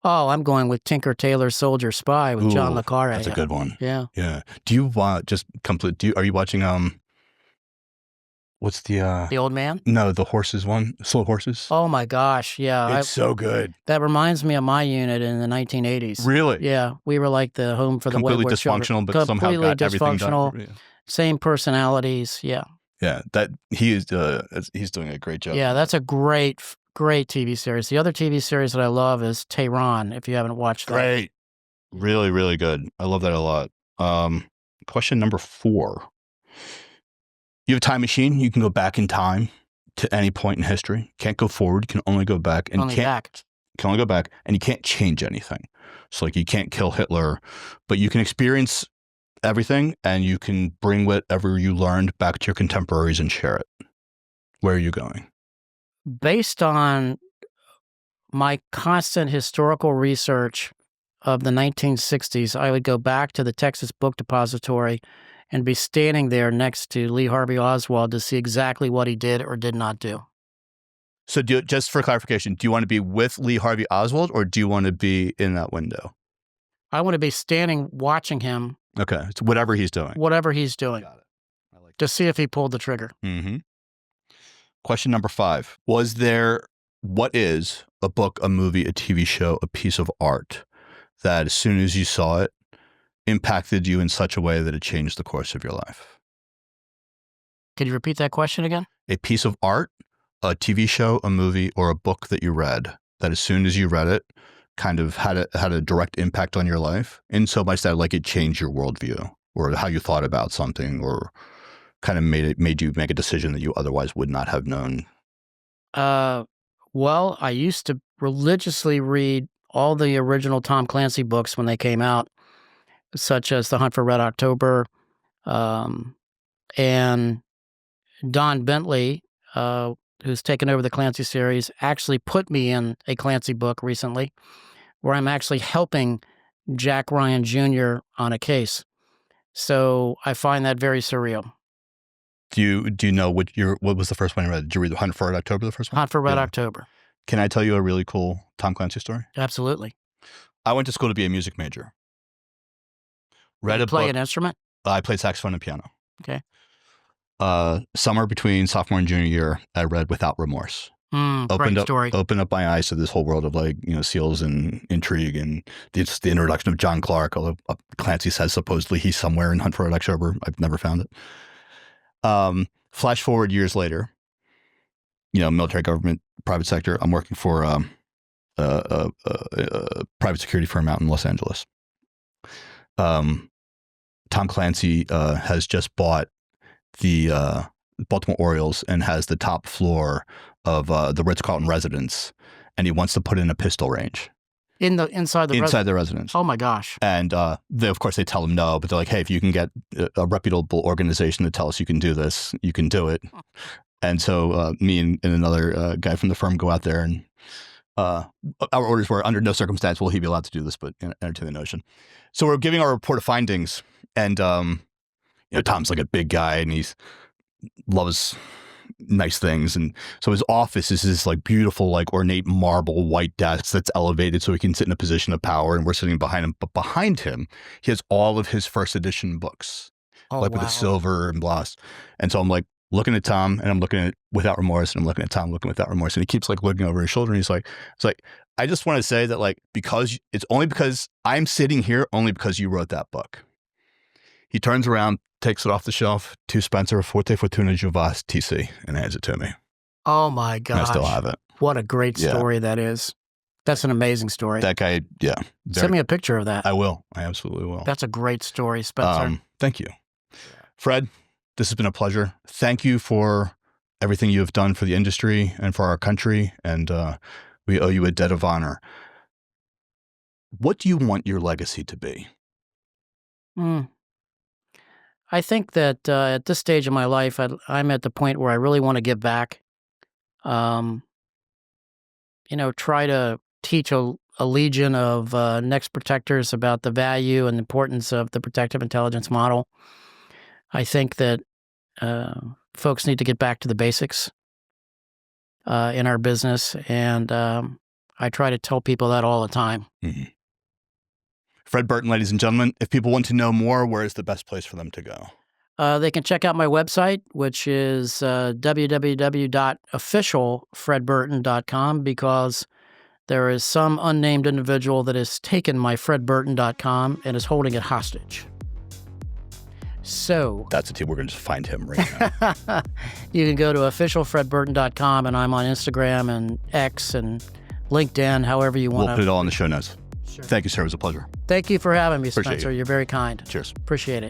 Oh, I'm going with Tinker Tailor Soldier Spy with John le Carre. That's a good one. Yeah. Yeah. Do you just complete? Are you watching? What's the Old Man? No, the horses one. Slow Horses. Oh my gosh, yeah. It's so good. That reminds me of my unit in the 1980s. Really? Yeah, we were like the home for the completely dysfunctional, but somehow got everything done. Yeah. Same personalities. Yeah. Yeah, he's doing a great job. Yeah, that's a great TV series. The other TV series that I love is Tehran, if you haven't watched that. Great. Really, really good. I love that a lot. Question number 4. You have a time machine. You can go back in time to any point in history. Can't go forward. You can only go back. And you can only go back, and you can't change anything. So like you can't kill Hitler, but you can experience everything, and you can bring whatever you learned back to your contemporaries and share it. Where are you going? Based on my constant historical research of the 1960s, I would go back to the Texas Book Depository and be standing there next to Lee Harvey Oswald to see exactly what he did or did not do. So just for clarification, do you want to be with Lee Harvey Oswald or do you want to be in that window? I want to be standing watching him. Okay. It's whatever he's doing. Whatever he's doing. Got it. I like to see if he pulled the trigger. Mm-hmm. Question number 5. What is a book, a movie, a TV show, a piece of art that as soon as you saw it, impacted you in such a way that it changed the course of your life? Could you repeat that question again? A piece of art, a TV show, a movie, or a book that you read that as soon as you read it, kind of had a direct impact on your life, in so much that like it changed your worldview or how you thought about something, or kind of made you make a decision that you otherwise would not have known. Well, I used to religiously read all the original Tom Clancy books when they came out, such as The Hunt for Red October, and Don Bentley, who's taken over the Clancy series, actually put me in a Clancy book recently, where I'm actually helping Jack Ryan Jr. on a case. So I find that very surreal. Do you know what was the first one you read? Did you read Hunt for Red October, the first one? Hunt for Red October. Can I tell you a really cool Tom Clancy story? Absolutely. I went to school to be a music major. Did you play an instrument? I played saxophone and piano. Okay. Summer between sophomore and junior year, I read Without Remorse. Great story. Opened up my eyes to this whole world of SEALs and intrigue, and it's the introduction of John Clark. Although Clancy says supposedly he's somewhere in Hunt for Red October, I've never found it. Flash forward years later, military, government, private sector. I'm working for a private security firm out in Los Angeles. Tom Clancy has just bought the Baltimore Orioles and has the top floor of the Ritz-Carlton residence, and he wants to put in a pistol range inside the residence. Oh my gosh! And of course they tell him no, but they're like, hey, if you can get a reputable organization to tell us you can do this, you can do it. And so me and another guy from the firm go out there, and our orders were, under no circumstance will he be allowed to do this, but entertain the notion. So we're giving our report of findings, and Tom's like a big guy, and he loves nice things, and so his office is this like beautiful, like ornate marble white desk that's elevated so he can sit in a position of power, and we're sitting behind him. But behind him, he has all of his first edition books, with the silver and gloss. And so I'm like looking at Tom, and I'm looking at Without Remorse, and I'm looking at Tom, looking Without Remorse, and he keeps like looking over his shoulder, and he's like, I just want to say that because I'm sitting here only because you wrote that book. He turns around, takes it off the shelf, to Spencer, Forte Fortuna Juvas TC, and hands it to me. Oh my gosh. And I still have it. What a great story that is. That's an amazing story. That guy, yeah. Send me a picture of that. I will. I absolutely will. That's a great story, Spencer. Thank you. Fred, this has been a pleasure. Thank you for everything you have done for the industry and for our country, and we owe you a debt of honor. What do you want your legacy to be? I think that at this stage of my life, I'm at the point where I really want to give back. Try to teach a legion of next protectors about the value and importance of the protective intelligence model. I think that folks need to get back to the basics in our business, and I try to tell people that all the time. Mm-hmm. Fred Burton, ladies and gentlemen, if people want to know more, where is the best place for them to go? They can check out my website, which is www.officialfredburton.com, because there is some unnamed individual that has taken my fredburton.com and is holding it hostage. So that's it. We're going to just find him right now. You can go to officialfredburton.com, and I'm on Instagram and X and LinkedIn, however you want. We'll put it all in the show notes. Sure. Thank you, sir. It was a pleasure. Thank you for having me, Spencer. You're very kind. Cheers. Appreciate it.